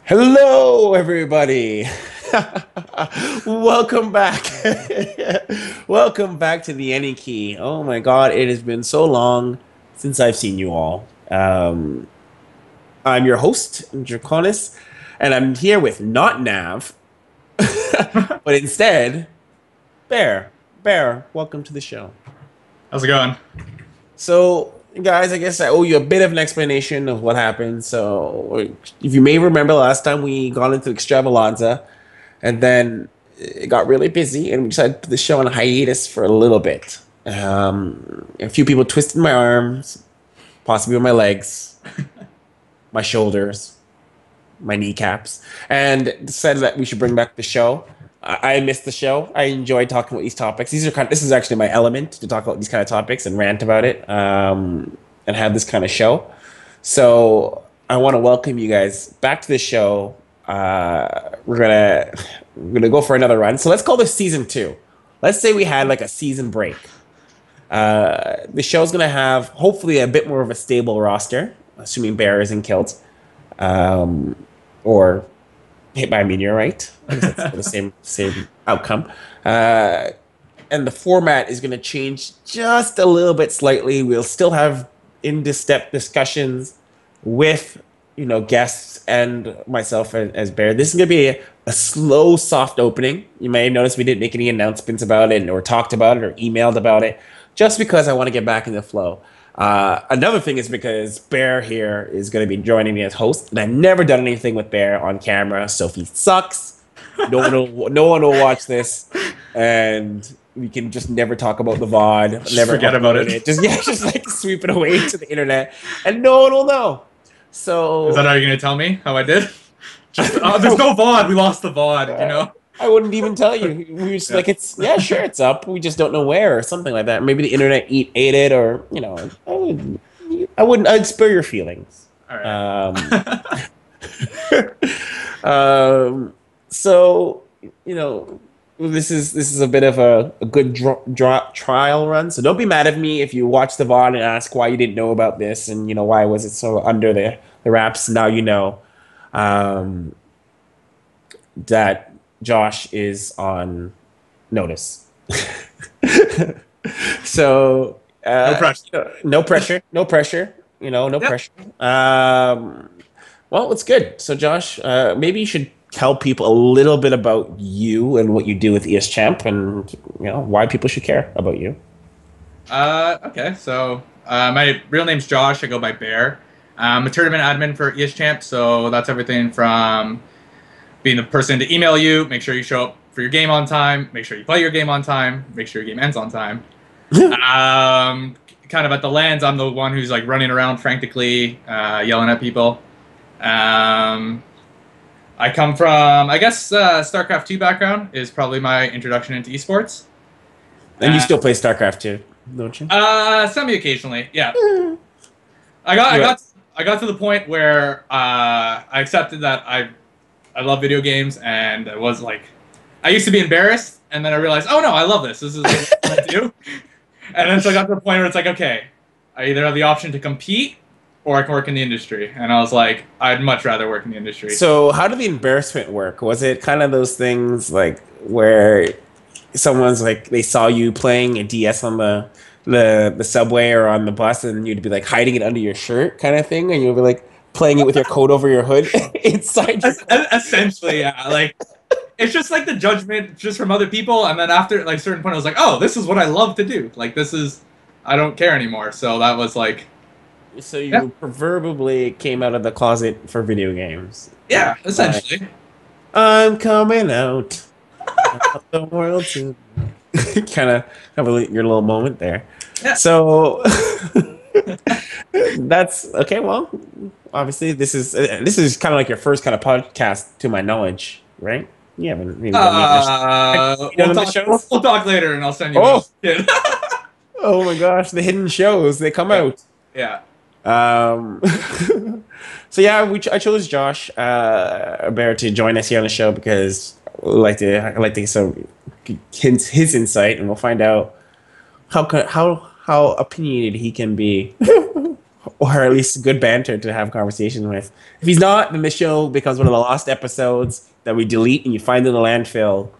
Hello, everybody. Welcome back. Welcome back to the Any Key. Oh my God, it has been so long since I've seen you all. I'm your host, Draconis, and I'm here with not Nav, but instead Bear. Bear, welcome to the show. How's it going? So, guys, I guess I owe you a bit of an explanation of what happened. So, if you may remember, last time we got into Extravaganza, and then it got really busy, and we decided to put the show on hiatus for a little bit. A few people twisted my arms, possibly my legs, my shoulders, my kneecaps, and decided that we should bring back the show. I missed the show. I enjoyed talking about these topics. This is actually my element to talk about these kind of topics and rant about it, and have this kind of show. So I want to welcome you guys back to the show. We're gonna go for another run. So let's call this season 2. Let's say we had like a season break. The show's gonna have hopefully a bit more of a stable roster, assuming Bear isn't killed, or hit by a meteorite. That's the same outcome. And the format is going to change just a little bit slightly. We'll still have in-depth discussions with guests and myself as Bear. This is going to be a slow, soft opening. You may notice we didn't make any announcements about it or talked about it or emailed about it, just because I want to get back in the flow. Another thing is because Bear here is going to be joining me as host, and I've never done anything with Bear on camera. Sophie sucks. No one will watch this, and we can just never talk about the VOD. Just never forget about it. Just like sweep it away to the internet, and no one will know. So Is that how you're gonna tell me how I did? Just there's no VOD. We lost the VOD. I wouldn't even tell you. We were just like, sure, it's up. We just don't know where or something like that. Maybe the internet ate it, or I'd spare your feelings. All right. So this is a bit of a good trial run. So don't be mad at me if you watch the VOD and ask why you didn't know about this, and why was it so under the wraps. Now you know that Josh is on notice. So No pressure. no pressure, no pressure. No Yep. pressure. Well, it's good. So Josh, maybe you should tell people a little bit about you and what you do with ESChamp, and why people should care about you. Okay. So my real name's Josh. I go by Bear. I'm a tournament admin for eSchamp, so that's everything from being the person to email you, make sure you show up for your game on time, make sure you play your game on time, make sure your game ends on time. Kind of at the lands, I'm the one who's like running around frantically, yelling at people. I come from, I guess, StarCraft 2 background is probably my introduction into esports. And you still play StarCraft 2, don't you? Semi-occasionally, yeah. I got to the point where I accepted that I love video games, and I was like, I used to be embarrassed, and then I realized, oh no, I love this. This is what I do. And then so I got to the point where it's like, okay, I either have the option to compete or I can work in the industry. And I was like, I'd much rather work in the industry. So how did the embarrassment work? Was it kind of those things like where someone's like, they saw you playing a DS on the subway or on the bus, and you'd be like hiding it under your shirt kind of thing, and you'd be like playing it with your coat over your hood inside your Essentially, yeah. Like, it's just like the judgment just from other people, and then after like a certain point I was like, oh, this is what I love to do. Like, I don't care anymore. So that was like, so you proverbially came out of the closet for video games. Yeah, essentially. I'm coming out of the world to kind of have your little moment there. Yeah. So that's okay. Well, obviously this is kind of like your first kind of podcast, to my knowledge, right? You haven't really done we'll talk later, and I'll send you. Oh, oh my gosh, the hidden shows, they come out. Yeah. So yeah, I chose Josh Bear to join us here on the show because I like to get some his insight, and we'll find out how opinionated he can be or at least good banter to have conversation with. If he's not, then the show becomes one of the lost episodes that we delete and you find in the landfill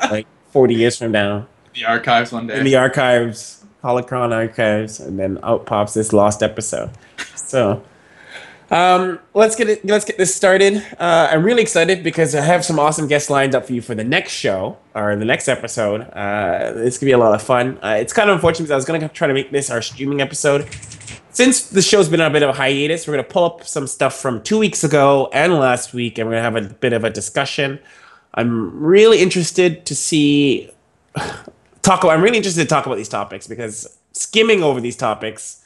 like 40 years from now. The archives one In day. the archives, Holocron archives, and then out pops this lost episode. So let's get this started. I'm really excited because I have some awesome guests lined up for you for the next show or the next episode. It's gonna be a lot of fun. It's kind of unfortunate because I was gonna try to make this our streaming episode. Since the show's been on a bit of a hiatus, we're gonna pull up some stuff from 2 weeks ago and last week, and we're gonna have a bit of a discussion. I'm really interested to see I'm really interested to talk about these topics because skimming over these topics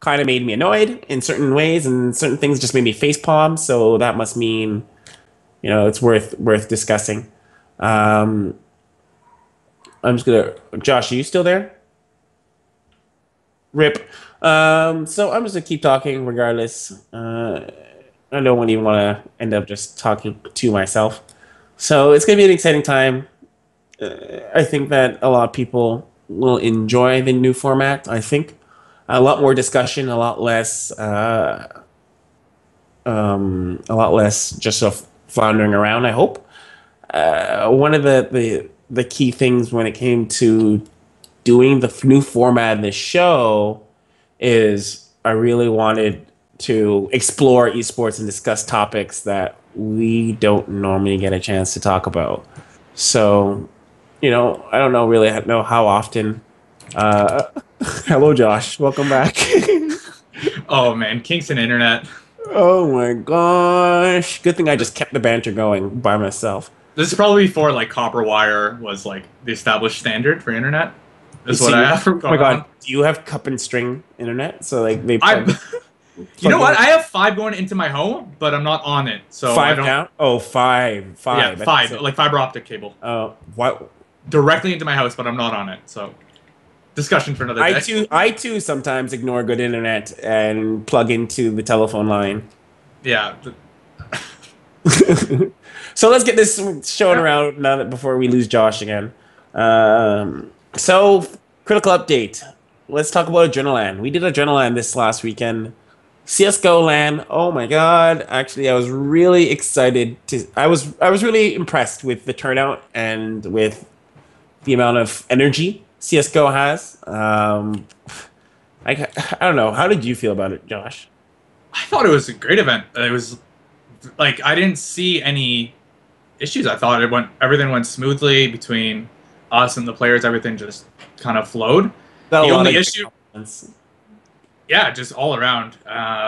kind of made me annoyed in certain ways, and certain things just made me facepalm. So that must mean, it's worth discussing. I'm just gonna. Josh, are you still there? Rip. So I'm just gonna keep talking regardless. I don't even want to end up just talking to myself. So it's gonna be an exciting time. I think that a lot of people will enjoy the new format. I think. A lot more discussion, a lot less just sort of floundering around, I hope. One of the key things when it came to doing the new format of this show is I really wanted to explore esports and discuss topics that we don't normally get a chance to talk about. So, I don't know how often. Hello, Josh. Welcome back. Oh man, Kingston internet. Oh my gosh. Good thing I just kept the banter going by myself. This is probably before like copper wire was like the established standard for internet. Is what I have from Oh my god, do you have cup and string internet? So like they you know what? I have 5 going into my home, but I'm not on it. So 5 now? Oh, 5. Yeah, 5. Like fiber optic cable. Oh, what? Directly into my house, but I'm not on it. So discussion for another day. I too sometimes ignore good internet and plug into the telephone line. Yeah. So let's get this shown around now before we lose Josh again. So critical update. Let's talk about AdrenaLAN. We did AdrenaLAN this last weekend. CS:GO LAN. Oh my god! Actually, I was really excited to. I was really impressed with the turnout and with the amount of energy CS:GO has. I don't know. How did you feel about it, Josh? I thought it was a great event. It was like I didn't see any issues. I thought everything went smoothly between us and the players. Everything just kind of flowed. The only issue, yeah, just all around.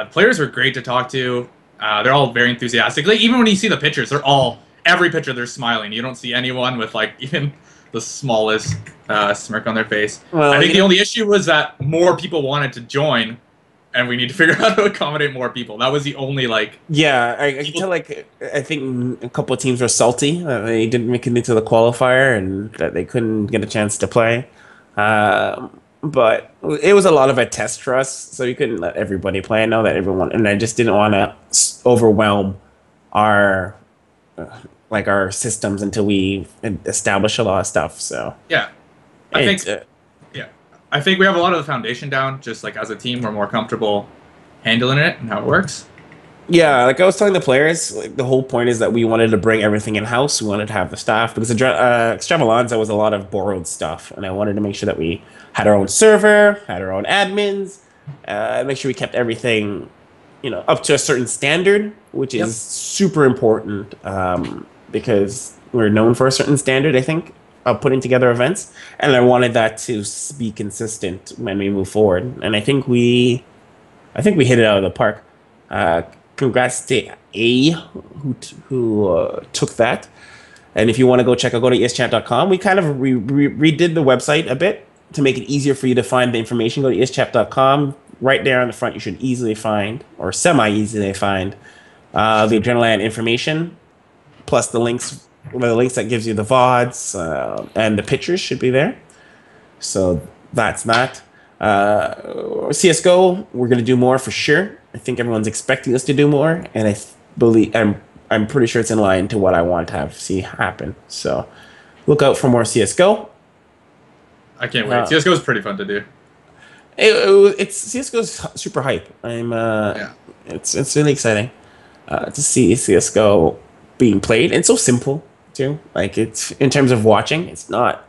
Players were great to talk to. They're all very enthusiastic. Like, even when you see the pictures, every picture they're smiling. You don't see anyone with like even the smallest smirk on their face. Well, I think the only issue was that more people wanted to join, and we need to figure out how to accommodate more people. That was the only like. Yeah, I can tell. I think a couple of teams were salty that they didn't make it into the qualifier and that they couldn't get a chance to play. But it was a lot of a test for us, so we couldn't let everybody play. I know that everyone, and I just didn't want to overwhelm our our systems until we establish a lot of stuff. So yeah, I think we have a lot of the foundation down. Just like as a team, we're more comfortable handling it and how it works. Yeah, like I was telling the players, like the whole point is that we wanted to bring everything in house. We wanted to have the staff because Extravaganza was a lot of borrowed stuff, and I wanted to make sure that we had our own server, had our own admins, make sure we kept everything, up to a certain standard, which is super important because we're known for a certain standard. I think of putting together events, and I wanted that to be consistent when we move forward, and I think we hit it out of the park. Congrats to A who took that. And if you want to go check out, go to eschap.com. We kind of redid the website a bit to make it easier for you to find the information. Go to eschap.com. Right there on the front, you should easily find, or semi-easily find, the AdrenaLAN information, plus the links that gives you the VODs, and the pictures should be there. So that's that. CSGO, we're going to do more for sure. I think everyone's expecting us to do more, and I believe I'm pretty sure it's in line to what I want to see happen. So look out for more CSGO. I can't wait. CSGO is pretty fun to do. It's CS:GO's super hype. Yeah. It's really exciting to see CS:GO being played. And it's so simple too. Like it's in terms of watching, it's not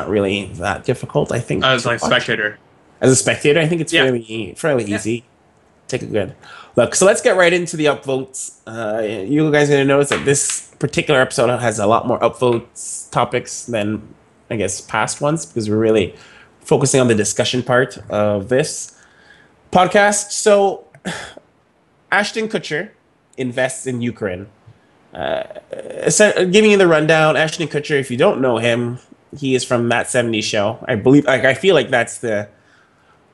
really that difficult. I think I was to like watch. spectator. As a spectator, I think it's Yeah. fairly Yeah. easy. Take a good look. So let's get right into the upvotes. You guys are gonna notice that this particular episode has a lot more upvotes topics than I guess past ones because we're really focusing on the discussion part of this podcast. So Ashton Kutcher invests in Ukraine. Giving you the rundown, Ashton Kutcher, if you don't know him, he is from That 70s Show. I believe, like, I feel like that's not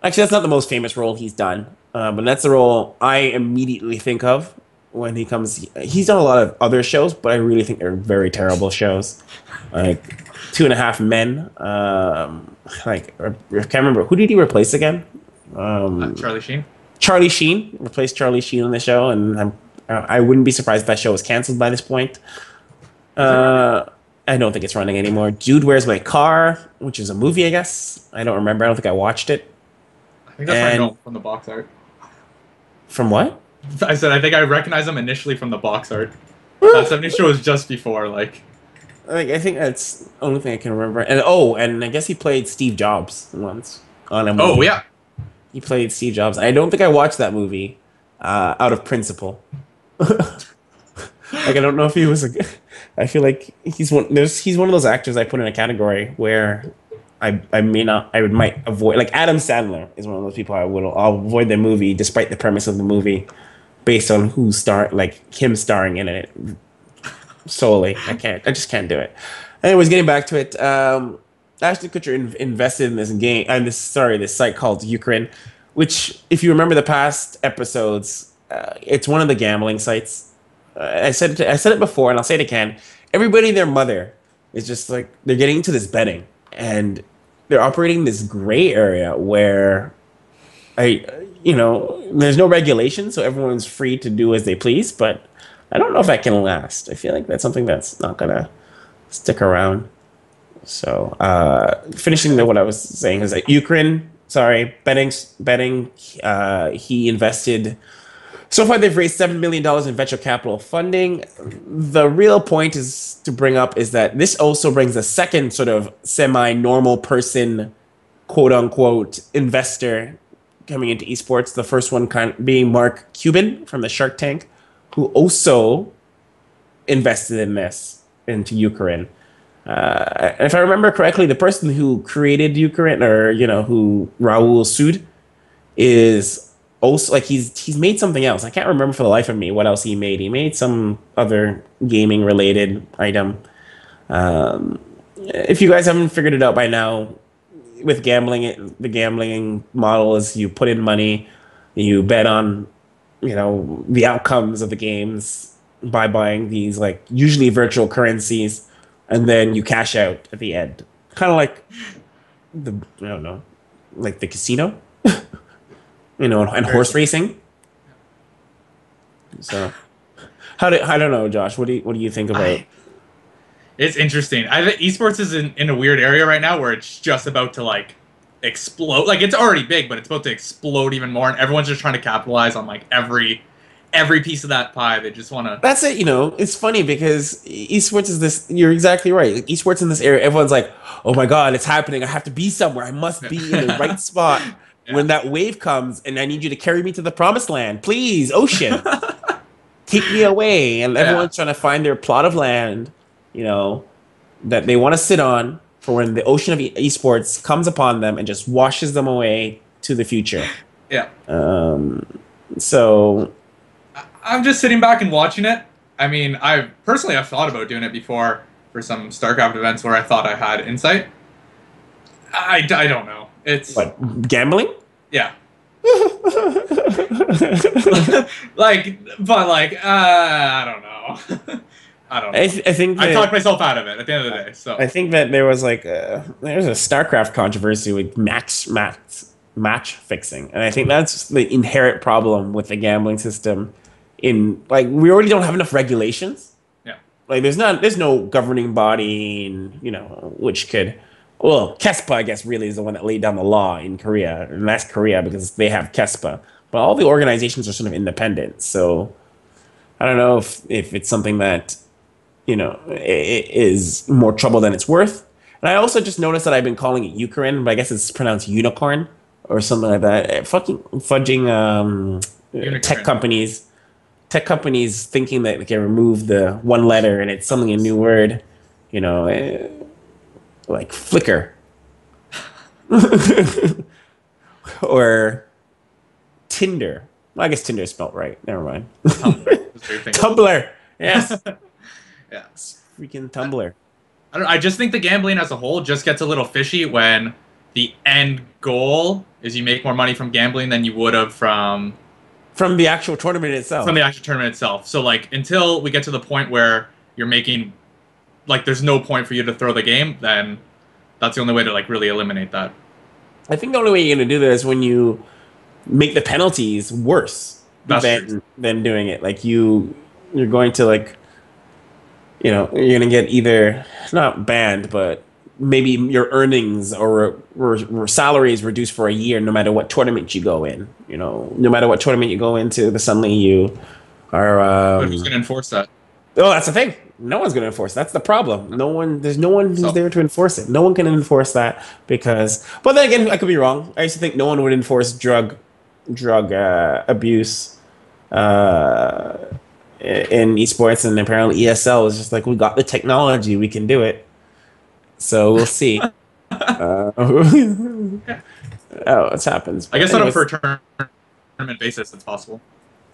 the most famous role he's done, but that's the role I immediately think of when he comes. He's done a lot of other shows, but I really think they're very terrible shows. Like Two and a Half Men. I can't remember who did he replace again. Charlie Sheen. Charlie Sheen replaced Charlie Sheen on the show, and I wouldn't be surprised if that show was canceled by this point. I don't think it's running anymore. Dude, Where's My Car? Which is a movie, I guess. I don't remember. I don't think I watched it. I think that's where I know from the box art. From what? I said I think I recognize him initially from the box art. That 70 show was just before, like. I think that's the only thing I can remember. And I guess he played Steve Jobs once on a movie. Oh yeah. He played Steve Jobs. I don't think I watched that movie out of principle. Like I don't know if he was a. I feel like he's one of those actors I put in a category where I might avoid. Like Adam Sandler is one of those people I'll avoid the movie despite the premise of the movie based on him starring in it solely. I just can't do it. Anyways, getting back to it. Ashton Kutcher invested in this game and this site called Unikrn, which if you remember the past episodes, it's one of the gambling sites. I said it before and I'll say it again. Everybody and their mother is just like they're getting into this betting and they're operating this gray area where there's no regulation, so everyone's free to do as they please, but I don't know if that can last. I feel like that's something that's not gonna stick around. So finishing what I was saying is that Unikrn, betting. He invested. So far, they've raised $7 million in venture capital funding. The real point is to bring up is that this also brings a second sort of semi-normal person, quote unquote, investor coming into esports. The first one being Mark Cuban from the Shark Tank, who also invested into Unikrn. If I remember correctly, the person who created Unikrn, or who Raul sued, is also like he's made something else. I can't remember for the life of me what else he made. He made some other gaming related item. If you guys haven't figured it out by now, with gambling, the gambling model is you put in money, you bet on the outcomes of the games by buying these like usually virtual currencies, and then you cash out at the end, kind of like the casino. And horse racing. So, I don't know, Josh. What do you think about? It's interesting. I think esports is in a weird area right now where it's just about to like explode. Like it's already big, but it's about to explode even more, and everyone's just trying to capitalize on like every piece of that pie. They just want to. That's it. It's funny because esports is this. You're exactly right. Like, esports in this area, everyone's like, "Oh my god, it's happening! I have to be somewhere. I must be in the right spot." Yeah. When that wave comes and I need you to carry me to the promised land, please, ocean, take me away. And everyone's trying to find their plot of land, that they want to sit on for when the ocean of esports comes upon them and just washes them away to the future. Yeah. So I'm just sitting back and watching it. I mean, I've thought about doing it before for some StarCraft events where I thought I had insight. I don't know. It's what, gambling? Yeah. I don't know. I don't know. I think I talked myself out of it at the end of the day. So I think that there was a StarCraft controversy with match fixing, and I think that's the inherent problem with the gambling system. We already don't have enough regulations. Yeah. Like there's no governing body, which could Well, KESPA, I guess, really is the one that laid down the law in Korea, and that's Korea because they have KESPA. But all the organizations are sort of independent, so I don't know if it's something that is more trouble than it's worth. And I also just noticed that I've been calling it Ukraine, but I guess it's pronounced unicorn or something like that. Fucking fudging tech Unikrn. companies, thinking that they can remove the one letter and it's suddenly a new word, you know, like flicker or Tinder. Well, I guess Tinder is spelled right. Never mind. Tumblr. Was your thing. Tumblr. Yes. Yeah. Freaking Tumblr. I don't. I just think the gambling as a whole just gets a little fishy when the end goal is you make more money from gambling than you would have From the actual tournament itself. from the actual tournament itself. So like until we get to the point where you're making like there's no point for you to throw the game, then that's the only way to like really eliminate that. I think the only way you're going to do that is when you make the penalties worse That's true. than doing it. Like you're going to like, you're going to get either not banned, but maybe your earnings or salary is reduced for a year, no matter what tournament you go in. No matter what tournament you go into, the suddenly you are. But who's going to enforce that? Oh, that's the thing. No one's going to enforce it. That's the problem. There's no one who's So there to enforce it. No one can enforce that because, but then again, I could be wrong. I used to think no one would enforce drug abuse in esports, and apparently ESL is just like, we got the technology, we can do it. So we'll see. Oh, it happens. I But guess on a anyways, per tournament basis, it's possible.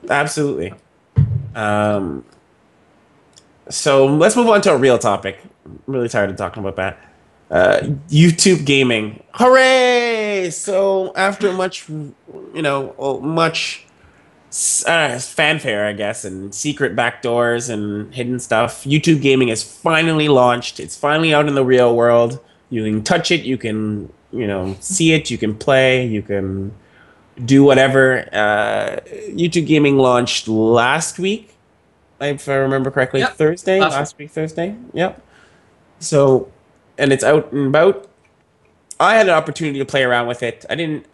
absolutely. Um, so let's move on to a real topic. I'm really tired of talking about that. YouTube gaming. Hooray! So after much fanfare, I guess, and secret backdoors and hidden stuff, YouTube gaming is finally launched. It's finally out in the real world. You can touch it. You can, see it. You can play. You can do whatever. YouTube gaming launched last week, if I remember correctly. Yep. Thursday, last week, Thursday. Yep. So, and it's out and about. I had an opportunity to play around with it. I didn't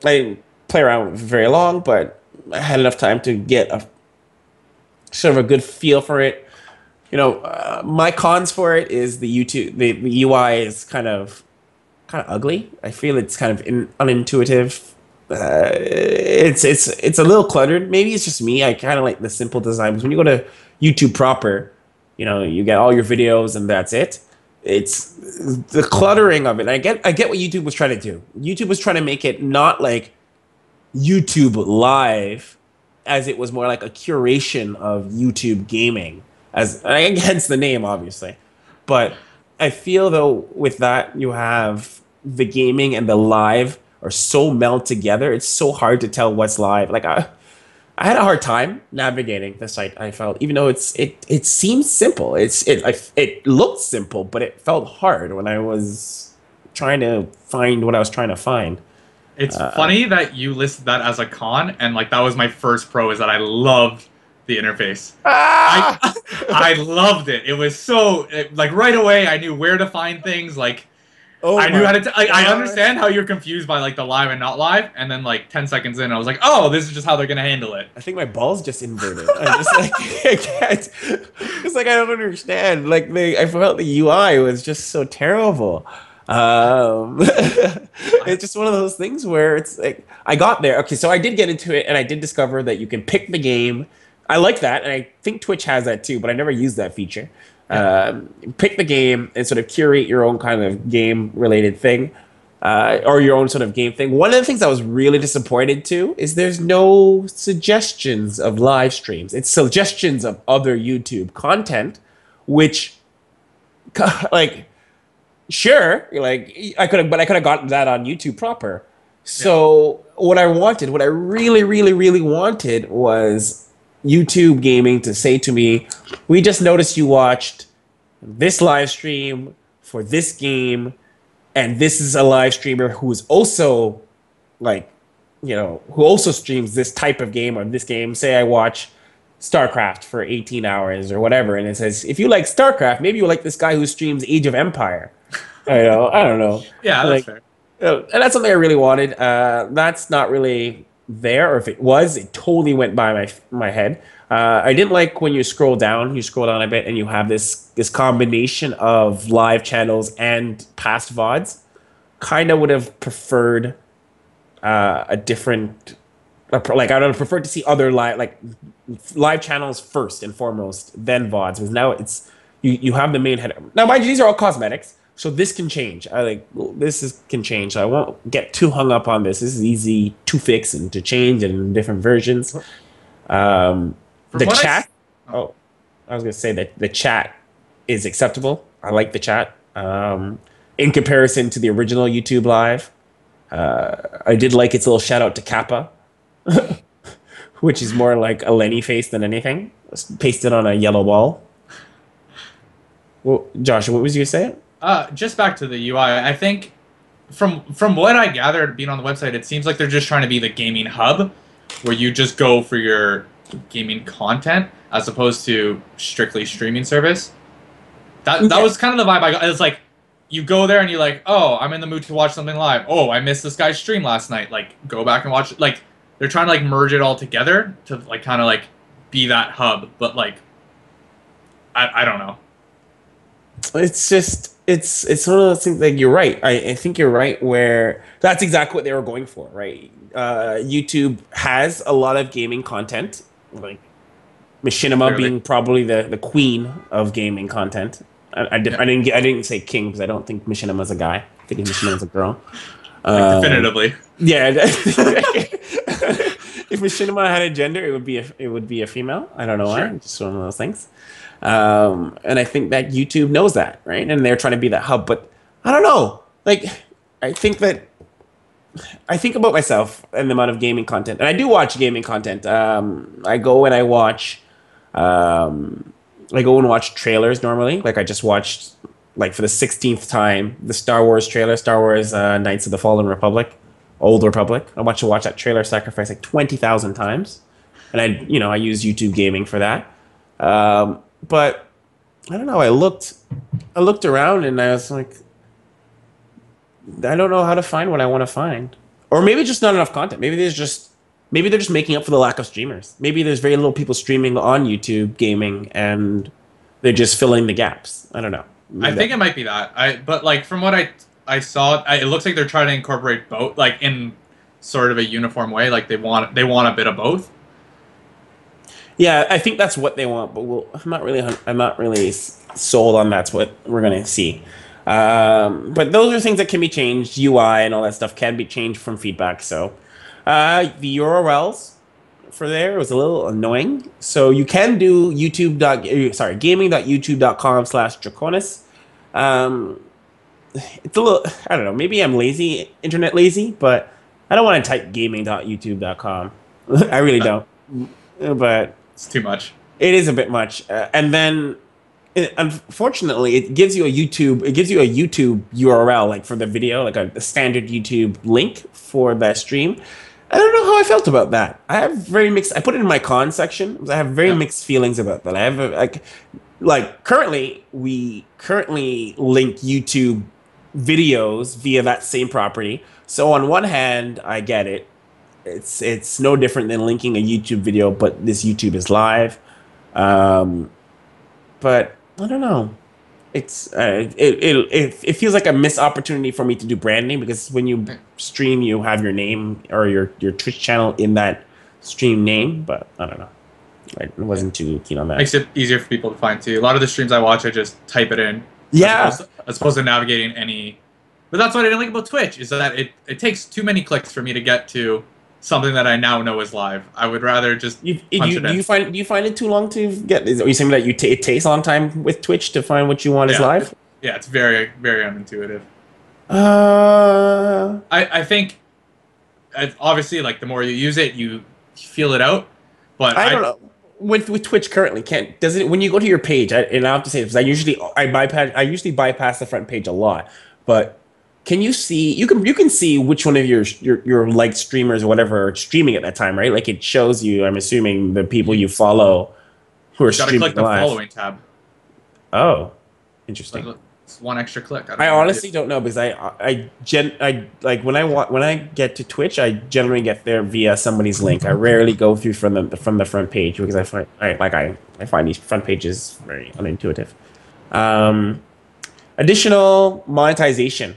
play around with it for very long, but I had enough time to get a sort of a good feel for it. My cons for it is the UI is kind of ugly. I feel it's kind of unintuitive. It's a little cluttered. Maybe it's just me. I kind of like the simple design. Because when you go to YouTube proper, you get all your videos and that's it. It's the cluttering of it. I get what YouTube was trying to do. YouTube was trying to make it not like YouTube Live, as it was more like a curation of YouTube gaming, hence the name, obviously. But I feel though with that you have the gaming and the live are so meld together. It's so hard to tell what's live. Like I had a hard time navigating the site. I felt, even though it seems simple, it looked simple, but it felt hard when I was trying to find what I was trying to find. It's funny that you listed that as a con, and like that was my first pro, is that I loved the interface. Ah! I loved it. It was so like right away I knew where to find things. Like Oh I knew my how to. I God. understand how you're confused by like the live and not live, and then like 10 seconds in, I was like, oh, this is just how they're gonna handle it. I think my balls just inverted. I just like I can't. It's like I don't understand. Like I felt the UI was just so terrible. It's just one of those things where it's like I got there. Okay, so I did get into it, and I did discover that you can pick the game. I like that, and I think Twitch has that too, but I never used that feature. Pick the game and sort of curate your own kind of game related thing, or your own sort of game thing. One of the things I was really disappointed too is there's no suggestions of live streams. It's suggestions of other YouTube content, which like sure, like I could have gotten that on YouTube proper. So what I really, really, really wanted was YouTube gaming to say to me, we just noticed you watched this live stream for this game, and this is a live streamer who is also like, who also streams this type of game or this game. Say I watch StarCraft for 18 hours or whatever, and it says, if you like StarCraft, maybe you like this guy who streams Age of Empire. I don't know. Yeah, that's Like, fair. and that's something I really wanted. That's not really there, or if it was, it totally went by my head. I didn't like when you scroll down a bit, and you have this combination of live channels and past VODs. Kind of would have preferred a different, like I would have preferred to see other live channels first and foremost, then VODs. Because now you have the main header. Now, mind you, these are all cosmetics, so this can change. Can change. So I won't get too hung up on this. This is easy to fix and to change in different versions. From The what chat. oh, Oh, I was gonna say that the chat is acceptable. I like the chat. In comparison to the original YouTube live, I did like its little shout out to Kappa, which is more like a Lenny face than anything. It's pasted on a yellow wall. Well, Josh, what was you saying? just back to the UI, I think from what I gathered being on the website, it seems like they're just trying to be the gaming hub, where you just go for your gaming content as opposed to strictly streaming service. That was kind of the vibe I got. It's like you go there and you're like, oh, I'm in the mood to watch something live. Oh, I missed this guy's stream last night. Like, go back and watch it. Like, they're trying to like merge it all together to like kind of like be that hub. But like, I don't know. It's just it's one of those things. Like you're right. I think you're right. Where that's exactly what they were going for, right? YouTube has a lot of gaming content, like Machinima Clearly. being probably the queen of gaming content. Yeah. I didn't say king because I don't think Machinima's a guy. I think Machinima's a girl. Like, definitively. Yeah. If Machinima had a gender, it would be a female. I don't know why. Sure. Just one of those things. And I think that YouTube knows that, right? And they're trying to be that hub. But I don't know. Like, I think about myself and the amount of gaming content, and I do watch gaming content. I go and I watch. I go and watch trailers normally. Like I just watched, like for the 16th time, the Star Wars trailer, Star Wars Knights of the Fallen Republic, Old Republic. I watch that trailer sacrifice like 20,000 times, and I use YouTube Gaming for that. But I don't know. I looked around and I was like, I don't know how to find what I want to find, or maybe just not enough content. Maybe they're just making up for the lack of streamers. Maybe there's very little people streaming on YouTube Gaming, and they're just filling the gaps. I don't know. I think it might be that. But like from what I saw, it looks like they're trying to incorporate both, like in sort of a uniform way. Like they want a bit of both. Yeah, I think that's what they want, but I'm not really sold on that's what we're gonna see. But those are things that can be changed. UI and all that stuff can be changed from feedback. So the URLs for there was a little annoying. So you can do gaming.youtube.com/draconis. It's a little, I don't know, maybe I'm lazy, internet lazy, but I don't want to type gaming.youtube.com. I really don't. But It's too much. it is a bit much. And then unfortunately, it gives you a YouTube URL, like for the video, like a standard YouTube link for that stream. I don't know how I felt about that. I have very mixed. I put it in my con section. I have very mixed feelings about that. I have we currently link YouTube videos via that same property. So on one hand, I get it. It's no different than linking a YouTube video, but this YouTube is live. But I don't know. It feels like a missed opportunity for me to do branding, because when you stream, you have your name or your Twitch channel in that stream name. But I don't know. I wasn't too keen on that. Makes it easier for people to find too. A lot of the streams I watch, I just type it in. Yeah. As opposed to navigating any. But that's what I didn't like about Twitch, is that it takes too many clicks for me to get to something that I now know is live. I would rather just Do you find it too long to get? Are you saying that it takes a long time with Twitch to find what you want is live? Yeah, it's very, very unintuitive. Uh, I think, obviously, like the more you use it, you feel it out. But I don't know. With Twitch currently, does it when you go to your page? And I have to say this, I usually bypass the front page a lot, but can you see? You can see which one of your like streamers or whatever are streaming at that time, right? Like it shows you. I'm assuming the people you follow who are you gotta streaming click the live. following tab. Oh, interesting. It's one extra click. I honestly don't know because I like when I get to Twitch, I generally get there via somebody's link. I rarely go through from the front page because I find these front pages very unintuitive. Additional monetization.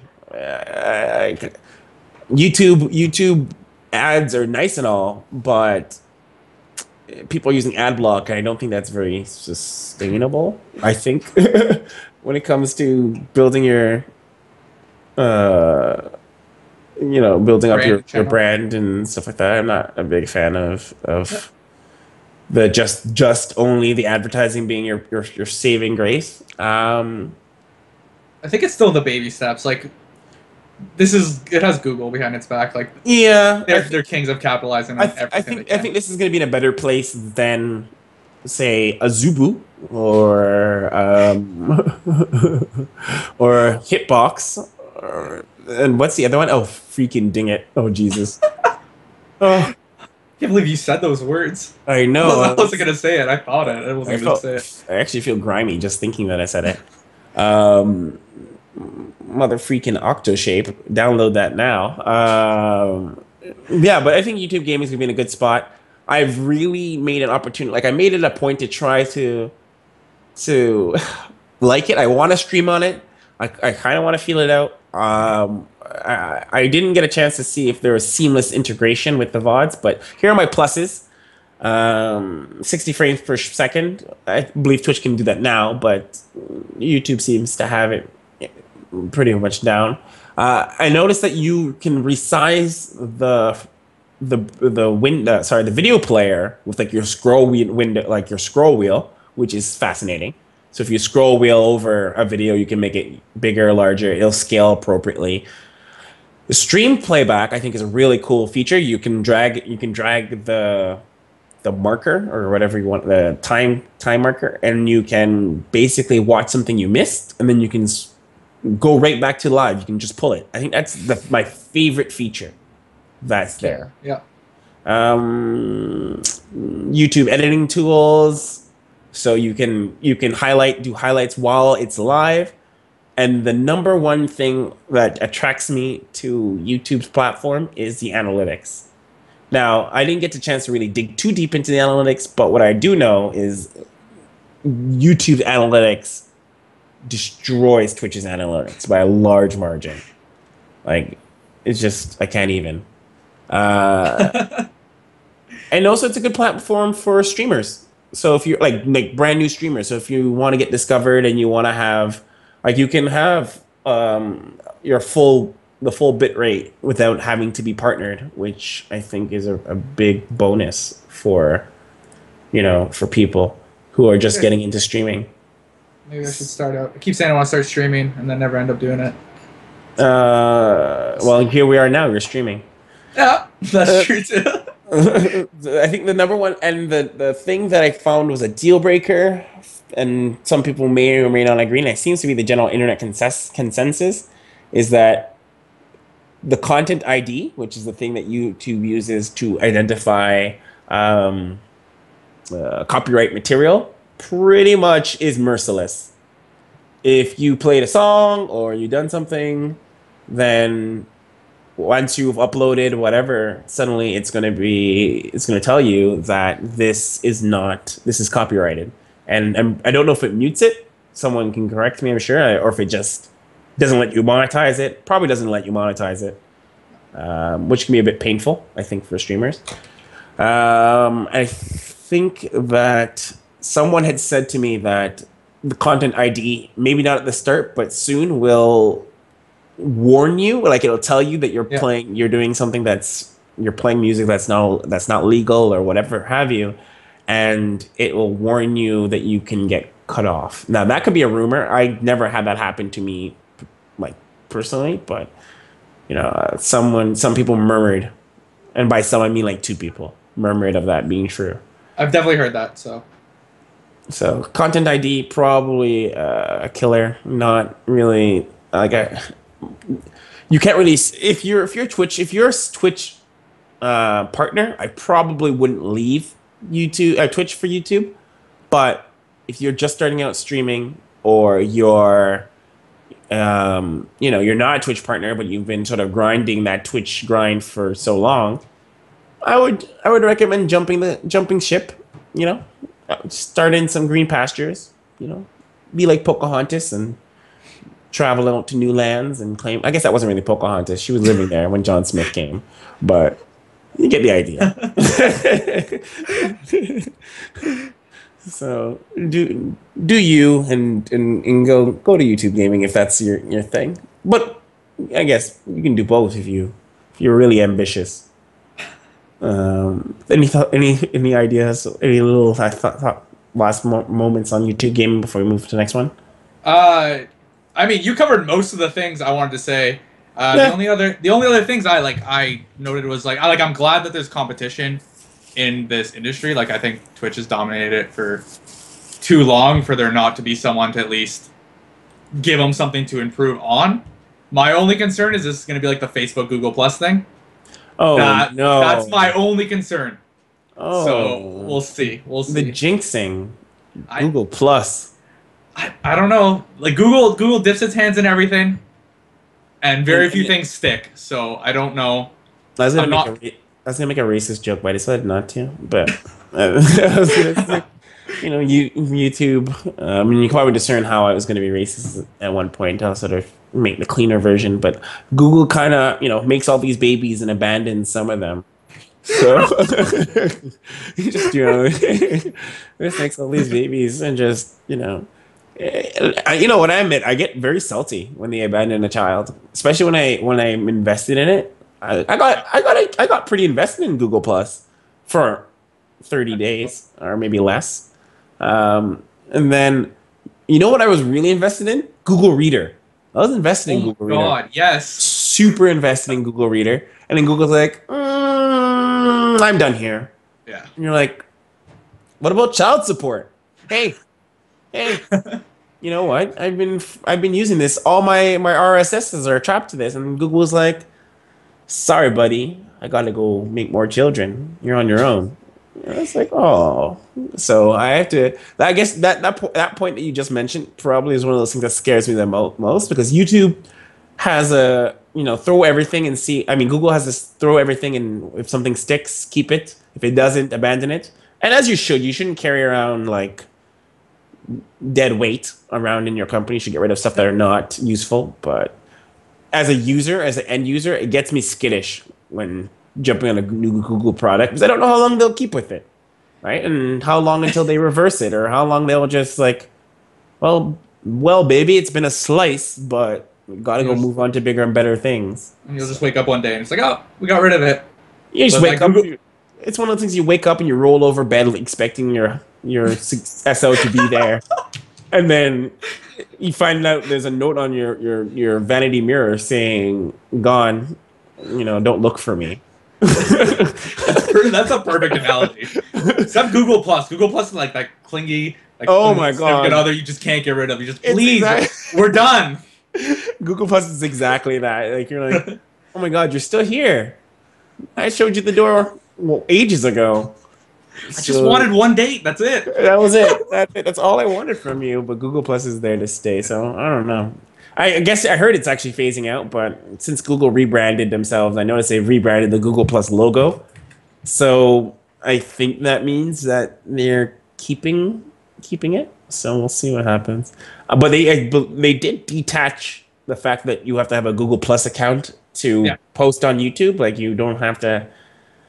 YouTube ads are nice and all, but people are using ad block, and I don't think that's very sustainable. I think when it comes to building your, building up your brand and stuff like that, I'm not a big fan of the just only the advertising being your saving grace. I think it's still the baby steps. Like, it has Google behind its back. Like, yeah, they're kings of capitalizing on everything. I think this is going to be in a better place than, say, Azubu or or Hitbox, and what's the other one? Oh, freaking ding it! Oh, Jesus! Oh, I can't believe you said those words. I know. I wasn't gonna say it. I thought it. I wasn't gonna say it. I actually feel grimy just thinking that I said it. Mother freaking Octoshape. Download that now. Yeah, but I think YouTube gaming is gonna be in a good spot. I've really made an opportunity. Like, I made it a point to try to like it. I want to stream on it. I kind of want to feel it out. I didn't get a chance to see if there was seamless integration with the VODs, but here are my pluses. 60 frames per second. I believe Twitch can do that now, but YouTube seems to have it pretty much down. I noticed that you can resize the video player with like your scroll window, like your scroll wheel, which is fascinating. So if you scroll wheel over a video, you can make it bigger, larger. It'll scale appropriately. The stream playback, I think, is a really cool feature. You can drag the marker or whatever you want, the time marker, and you can basically watch something you missed, and then you can go right back to live. You can just pull it. I think that's my favorite feature that's there. Yeah. YouTube editing tools, so you can do highlights while it's live. And the number one thing that attracts me to YouTube's platform is the analytics. Now, I didn't get the chance to really dig too deep into the analytics, but what I do know is YouTube analytics destroys Twitch's analytics by a large margin. Like, it's just, I can't even. And also, it's a good platform for streamers. So if you're like brand new streamers, so if you want to get discovered and you want to have, like, you can have the full bit rate without having to be partnered, which I think is a big bonus for people who are just getting into streaming. Maybe I should start out. I keep saying I want to start streaming and then never end up doing it. Well, here we are now. You're streaming. Yeah, that's true too. I think the number one and the thing that I found was a deal breaker, and some people may or may not agree, and it seems to be the general internet consensus, is that the content ID, which is the thing that YouTube uses to identify copyright material, pretty much is merciless. If you played a song or you done something, then once you've uploaded whatever, suddenly it's going to tell you that this is copyrighted. And I don't know if it mutes it. Someone can correct me, I'm sure, or if it just doesn't let you monetize it. Probably doesn't let you monetize it, which can be a bit painful, I think, for streamers. I think that someone had said to me that the content ID, maybe not at the start, but soon, will warn you, like it'll tell you that you're doing something you're playing music that's not legal or whatever have you, and it will warn you that you can get cut off. Now that could be a rumor. I never had that happen to me, like personally, but some people murmured, and by some I mean like 2 people murmured of that being true. I've definitely heard that. So content ID probably a killer. Not really like you can't really, if you're a Twitch partner, I probably wouldn't leave Twitch for YouTube. But if you're just starting out streaming, or you're you know, you're not a Twitch partner, but you've been sort of grinding that Twitch grind for so long, I would recommend jumping ship. You know, start in some green pastures. You know, be like Pocahontas and travel out to new lands and claim. I guess that wasn't really Pocahontas. She was living there when John Smith came, but you get the idea. So do you and go to YouTube gaming if that's your thing. But I guess you can do both if you're really ambitious. Any ideas? Any little last moments on YouTube gaming before we move to the next one? I mean, you covered most of the things I wanted to say. Yeah. The only other things I noted was I'm glad that there's competition in this industry. Like, I think Twitch has dominated it for too long for there not to be someone to at least give them something to improve on. My only concern is this is going to be like the Facebook Google Plus thing. Oh, no. That's my only concern. Oh. So we'll see. We'll see. The jinxing. Google Plus. I don't know. Like, Google dips its hands in everything, and very few things stick. So I don't know. I was gonna make a racist joke, but I decided not to. But I was gonna say, you know, YouTube. I mean, you can probably discern how I was going to be racist at one point. I'll sort of make the cleaner version, but Google kind of, you know, makes all these babies and abandons some of them. So just, you know, just makes all these babies and just, you know. You know what I admit, I get very salty when they abandon a child, especially when I'm invested in it. I got pretty invested in Google Plus for 30 days or maybe less, and then you know what I was really invested in? Google Reader. I was invested in Google Reader. Oh God, yes, super invested in Google Reader, and then Google's like, I'm done here. Yeah, and you're like, what about child support? Hey. You know what? I've been using this. All my RSSs are trapped to this, and Google was like, "Sorry, buddy. I gotta go make more children. You're on your own." And it's like, oh. So I have to. I guess that point that you just mentioned probably is one of those things that scares me the most, because YouTube has a, you know, throw everything and see. I mean, Google has this throw everything, and if something sticks, keep it. If it doesn't, abandon it. And as you should. You shouldn't carry around like dead weight around in your company. You should get rid of stuff that are not useful. But as a user, as an end user, it gets me skittish when jumping on a new Google product, because I don't know how long they'll keep with it, right? And how long until they reverse it, or how long they'll just like, well, baby, it's been a slice, but we gotta go move on to bigger and better things. And you'll just wake up one day and it's like, oh, we got rid of it. You just wake up. It's one of those things, you wake up and you roll over bed expecting your SO to be there, and then you find out there's a note on your vanity mirror saying, "Gone. You know, don't look for me." That's a perfect analogy. Except Google Plus. Google Plus is like that clingy, like, oh my God, other you just can't get rid of. You just, please, we're done. Google Plus is exactly that. Like, you're like, oh my God, you're still here. I showed you the door ages ago. I just wanted one date. That's it. That was it. That's all I wanted from you. But Google Plus is there to stay. So I don't know. I guess I heard it's actually phasing out. But since Google rebranded themselves, I noticed they've rebranded the Google Plus logo. So I think that means that they're keeping it. So we'll see what happens. But they did detach the fact that you have to have a Google Plus account to post on YouTube. Like, you don't have to.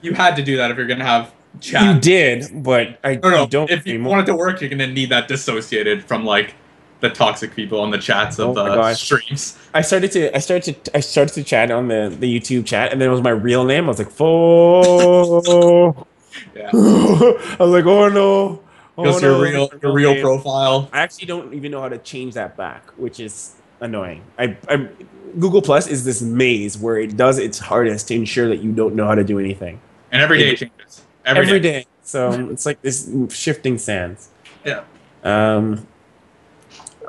You had to do that if you're going to have chat. You did, but I don't. If you want it to work, you're going to need that dissociated from like the toxic people on the chats of the streams. I started to chat on the YouTube chat, and then it was my real name. I was like, "Oh." Yeah. I was like, "Oh no." Because your real profile. I actually don't even know how to change that back, which is annoying. Google Plus is this maze where it does its hardest to ensure that you don't know how to do anything. And every day it changes. Every day. So it's like this shifting sands. Yeah. On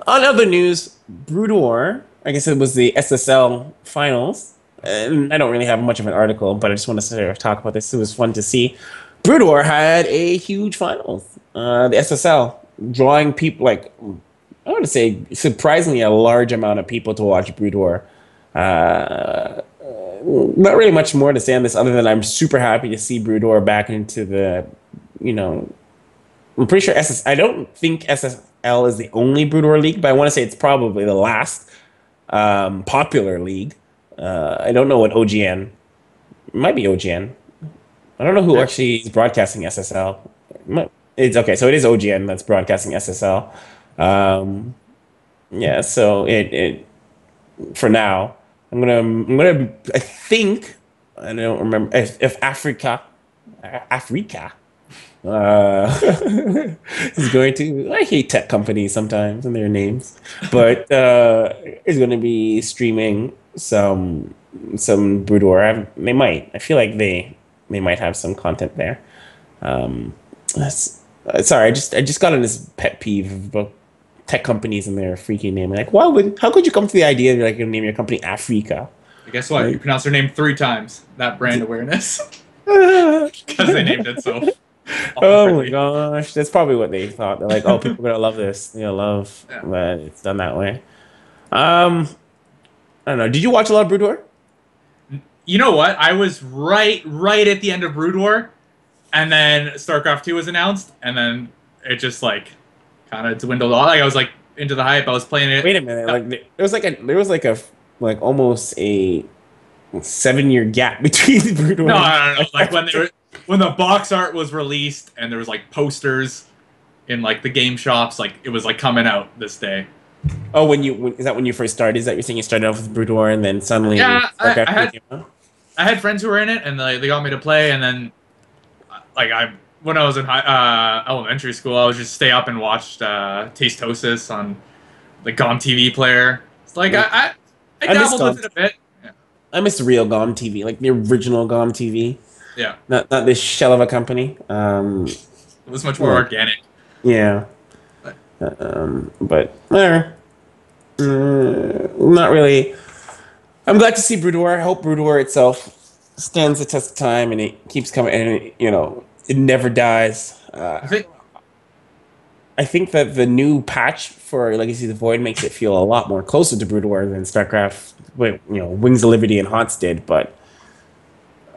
other news, Brood War, I guess it was the SSL finals. And I don't really have much of an article, but I just want to sort of talk about this. It was fun to see. Brood War had a huge finals. The SSL drawing people like I want to say surprisingly a large amount of people to watch Brood War. Not really much more to say on this other than I'm super happy to see Brood War back into the, you know, I'm pretty sure I don't think SSL is the only Brood War league, but I want to say it's probably the last popular league. I don't know what OGN. It might be OGN. I don't know who actually is broadcasting SSL. It's okay, so it is OGN that's broadcasting SSL. Yeah, so it for now, I think I don't remember if Africa is going to. I hate tech companies sometimes and their names, but is going to be streaming some Brood War. They might. I feel like they might have some content there. Sorry, I just got on this pet peeve about tech companies and their freaking name. Like, how could you come to the idea that you're like going to name your company Africa? But guess what? Right? You pronounce their name 3 times. That brand awareness. Because they named it so. Oh my gosh, that's probably what they thought. They're like, oh, people are gonna love this. But it's done that way. I don't know. Did you watch a lot of Brood War? You know what? I was right at the end of Brood War, and then StarCraft 2 was announced, and then it just like kind of dwindled off. Like I was like into the hype. I was playing it. Wait a minute. Like there was like almost a 7-year gap between the Brood War. No. Like when the box art was released and there was like posters in like the game shops, like it was like coming out this day. Oh, is that when you first started? Is that you're saying you started off with Brood War and then suddenly? Yeah, I had friends who were in it and they got me to play, and then like when I was in elementary school, I would just stay up and watch Tastosis on the GOM TV player. It's like I dabbled with it a bit. Yeah. I miss real GOM TV, like the original GOM TV. Yeah. Not this shell of a company. It was much more organic. Yeah. But whatever. Not really. I'm glad to see Brood War. I hope Brood War itself stands the test of time and it keeps coming, and it never dies. I think that the new patch for Legacy of the Void makes it feel a lot more closer to Brood War than StarCraft, Wings of Liberty and HOTS did. But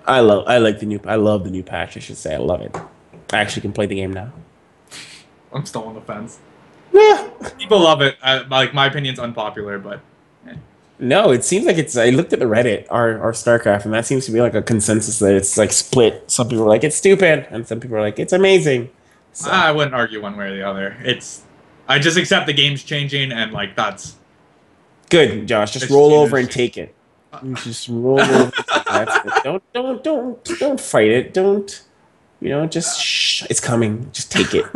I love the new patch. I should say I love it. I actually can play the game now. I'm still on the fence. Yeah. People love it. Like my opinion's unpopular, but. No, it seems like I looked at the Reddit, our StarCraft, and that seems to be like a consensus that it's like split. Some people are like, it's stupid, and some people are like, it's amazing. So. I wouldn't argue one way or the other. I just accept the game's changing, and like that's good, Josh. Just roll over and take it. You just roll over. That's it. Don't fight it. Don't. Just shh. It's coming. Just take it.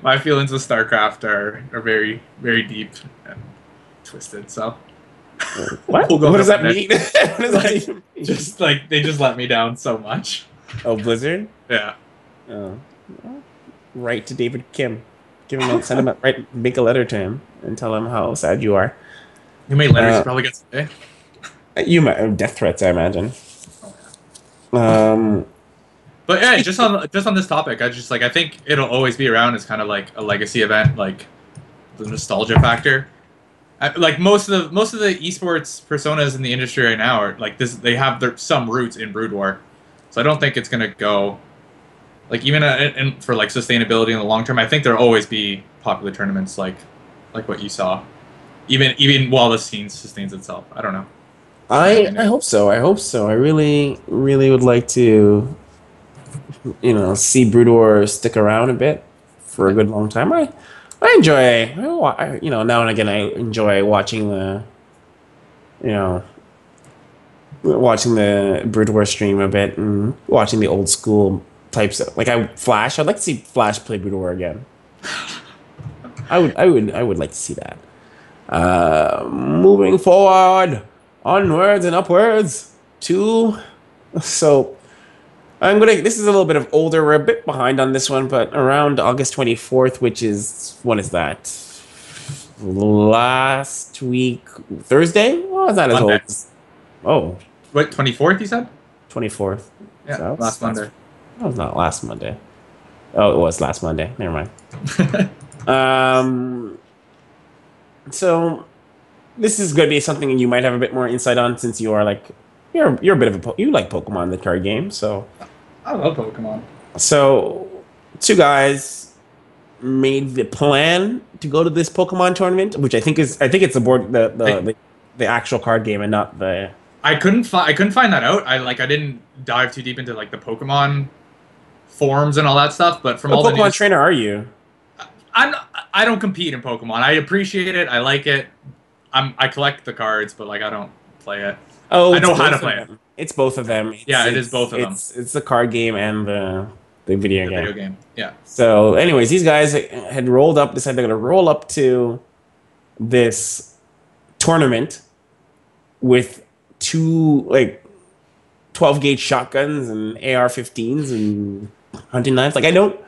My feelings with StarCraft are very, very deep and twisted. So. What? What does that mean? What does that even mean? Just like they just let me down so much. Oh, Blizzard? Yeah. Oh. Write to David Kim. Send him make a letter to him and tell him how sad you are. You made letters, you probably get some. You might death threats, I imagine. Oh, yeah. But yeah, just on this topic, I think it'll always be around as kind of like a legacy event, like the nostalgia factor. Like most of the esports personas in the industry right now are like this. They have some roots in Brood War, so I don't think it's gonna go. Like even for like sustainability in the long term, I think there'll always be popular tournaments like what you saw, even while the scene sustains itself. I don't know. I hope so. I really would like to, see Brood War stick around a bit for a good long time. I enjoy, now and again I enjoy watching the Brood War stream a bit and watching the old school types of, like I'd like to see Flash play Brood War again. I would like to see that. Moving forward, onwards and upwards this is a little bit of older. We're a bit behind on this one, but around August 24th, which is, when is that? Last week, Thursday? Well, it's not as old. Oh. What, 24th you said? 24th. Yeah, so last Monday. That was not last Monday. Oh, it was last Monday. Never mind. So this is going to be something you might have a bit more insight on since you are like you're a bit of you like Pokemon the card game. I love Pokemon. So two guys made the plan to go to this Pokemon tournament, which I think it's the board the actual card game and not the. I couldn't find that out. I didn't dive too deep into like the Pokemon forums and all that stuff. But from What all the Pokemon news, trainer are you? I don't compete in Pokemon. I appreciate it. I like it. I collect the cards, but like I don't play it. Oh, I it's know how both to of play it. them. It's both of them. Yeah, it is both of them. It's the card game and the video The game. video game. Yeah. So, anyways, these guys had decided they're gonna roll up to this tournament with two like 12 gauge shotguns and AR-15s and hunting knives. Like I don't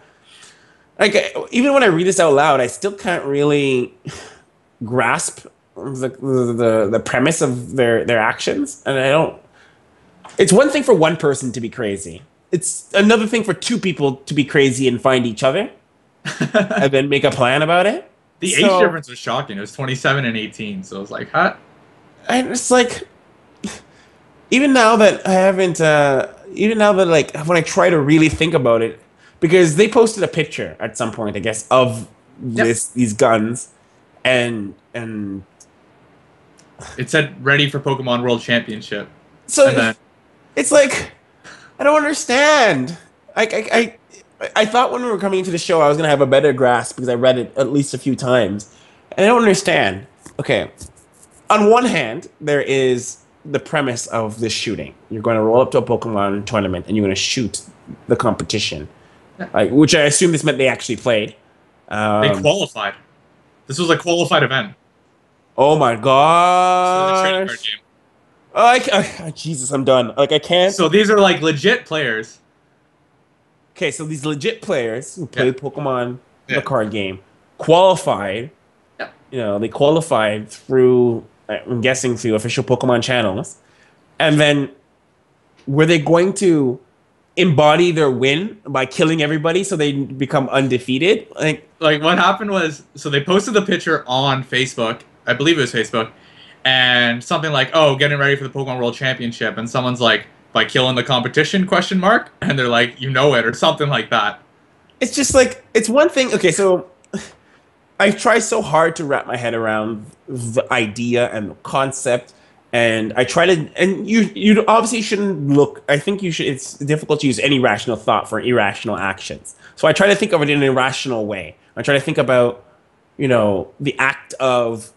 like even when I read this out loud, I still can't really grasp the premise of their actions, and I don't. It's one thing for one person to be crazy. It's another thing for two people to be crazy and find each other, and then make a plan about it. The age difference was shocking. It was 27 and 18, so it was like, huh? And it's like, even now that I haven't, even now that like when I try to really think about it, because they posted a picture at some point, I guess, of these guns, and it said ready for Pokemon World Championship. So and then, it's like I don't understand. I thought when we were coming into the show I was gonna have a better grasp because I read it at least a few times, and I don't understand. Okay, on one hand, there is the premise of this shooting. You're going to roll up to a Pokemon tournament and you're going to shoot the competition, which I assume this meant they actually played. they qualified. This was a qualified event. Oh my So gosh! Jesus, I'm done. Like I can't. So these are like legit players. Okay, so these legit players who play Pokemon the card game qualified. You know, they qualified through, I'm guessing, through official Pokemon channels. And then were they going to embody their win by killing everybody so they become undefeated? Like what happened was, so they posted the picture on Facebook. I believe it was Facebook. And something like, oh, getting ready for the Pokemon World Championship. And someone's like, by killing the competition, question mark? And they're like, you know it, or something like that. It's just like, it's one thing. Okay, so I try so hard to wrap my head around the idea and the concept, and I try to. And you obviously shouldn't look. I think you should. It's difficult to use any rational thought for irrational actions. So I try to think of it in an irrational way. I try to think about, you know, the act of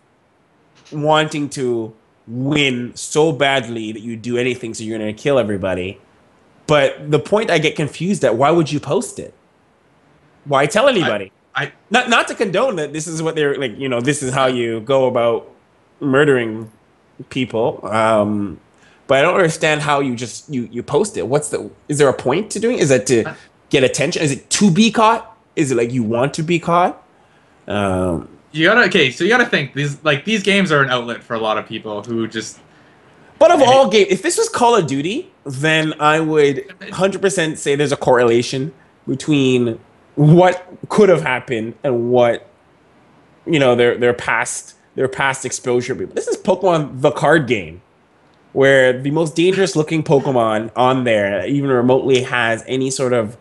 wanting to win so badly that you do anything so you're going to kill everybody. But the point I get confused at: why would you post it? Why tell anybody? Not to condone that this is what they're like, you know, this is how you go about murdering people. But I don't understand how you just you post it. Is there a point to doing it? Is it to get attention? Is it to be caught? Is it like you want to be caught? So you gotta think these games are an outlet for a lot of people who just. But of all games, if this was Call of Duty, then I would 100% say there's a correlation between what could have happened and what, you know, their past exposure. But this is Pokemon the card game, where the most dangerous looking Pokemon on there even remotely has any sort of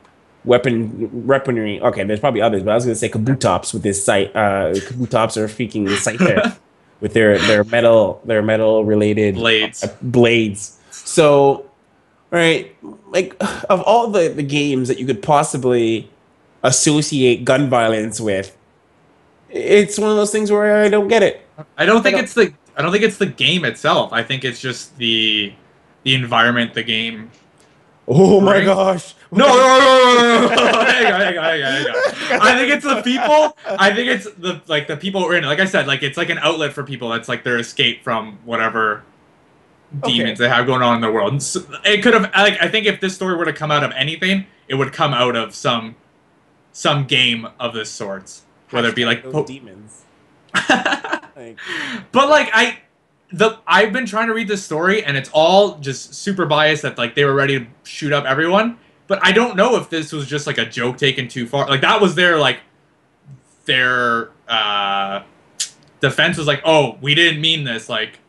weaponry. Okay, there's probably others, but I was gonna say Kabutops with this sight. Kabutops are freaking Scyther with their metal related blades. So, right, like of all the games that you could possibly associate gun violence with, it's one of those things where I don't get it. I don't think it's the game itself. I think it's just the environment the game. Oh my gosh! No. Hang on. I think it's the people. I think it's the people who are in it. Like I said, like it's like an outlet for people. That's like their escape from whatever demons they have going on in their world. So it could have. Like I think if this story were to come out of anything, it would come out of some game of this sorts, whether it be like demons. But like I've been trying to read this story and it's all just super biased that like they were ready to shoot up everyone, but I don't know if this was just like a joke taken too far. Like that was their defense was like, "Oh, we didn't mean this." Like,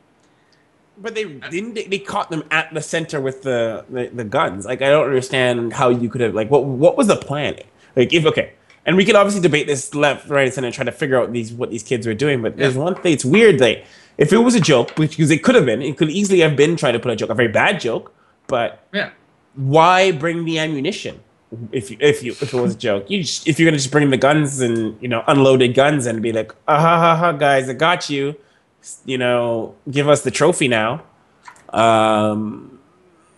but they didn't. They caught them at the center with the guns. Like I don't understand how you could have like what was the plan? Like if okay, and we can obviously debate this left, right, and center, and try to figure out what these kids were doing. But there's one thing. It's weird. Like if it was a joke, because it could have been, it could easily have been trying to put a joke, a very bad joke. But why bring the ammunition? If it was a joke, if you're gonna just bring the guns and unloaded guns and be like, ah ha ha ha guys, I got you, give us the trophy now.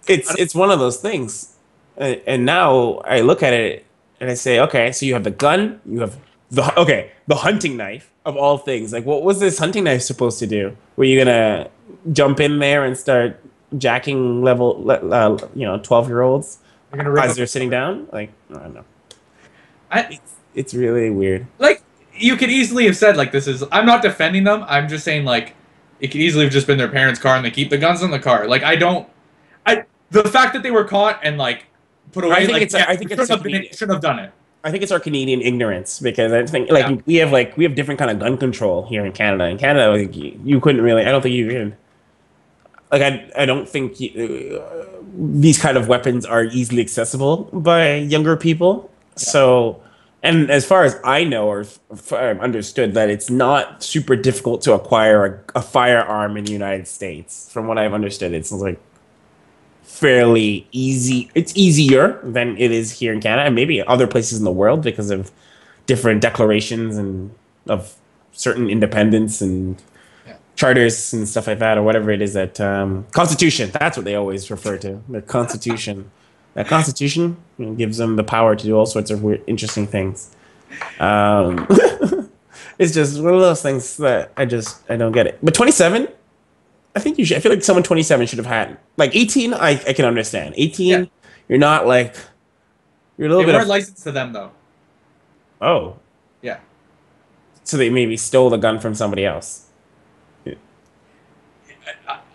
It's one of those things, and now I look at it and I say, okay, so you have the gun, you have the hunting knife of all things. Like, what was this hunting knife supposed to do? Were you gonna jump in there and start jacking 12-year-olds? As they're sitting down, like I don't know. It's really weird. Like you could easily have said like this is. I'm not defending them. I'm just saying like it could easily have just been their parents' car and they keep the guns in the car. Like the fact that they were caught and like put away. I think shouldn't have done it. I think it's our Canadian ignorance because I think we have different kind of gun control here in Canada. In Canada, like, you couldn't really. I don't think you can. Like I don't think these kind of weapons are easily accessible by younger people. So, and as far as I know or I've understood, that it's not super difficult to acquire a firearm in the United States. From what I've understood, it's like fairly easy. It's easier than it is here in Canada and maybe other places in the world because of different declarations and of certain independence and charters and stuff like that, or whatever it is that Constitution. That's what they always refer to. The Constitution. That Constitution gives them the power to do all sorts of weird, interesting things. It's just one of those things that I don't get it. But 27, I think you should. I feel like someone 27 should have had. Like 18, I can understand. 18, you're not like you're a little bit. They weren't licensed to them though. Oh. Yeah. So they maybe stole the gun from somebody else.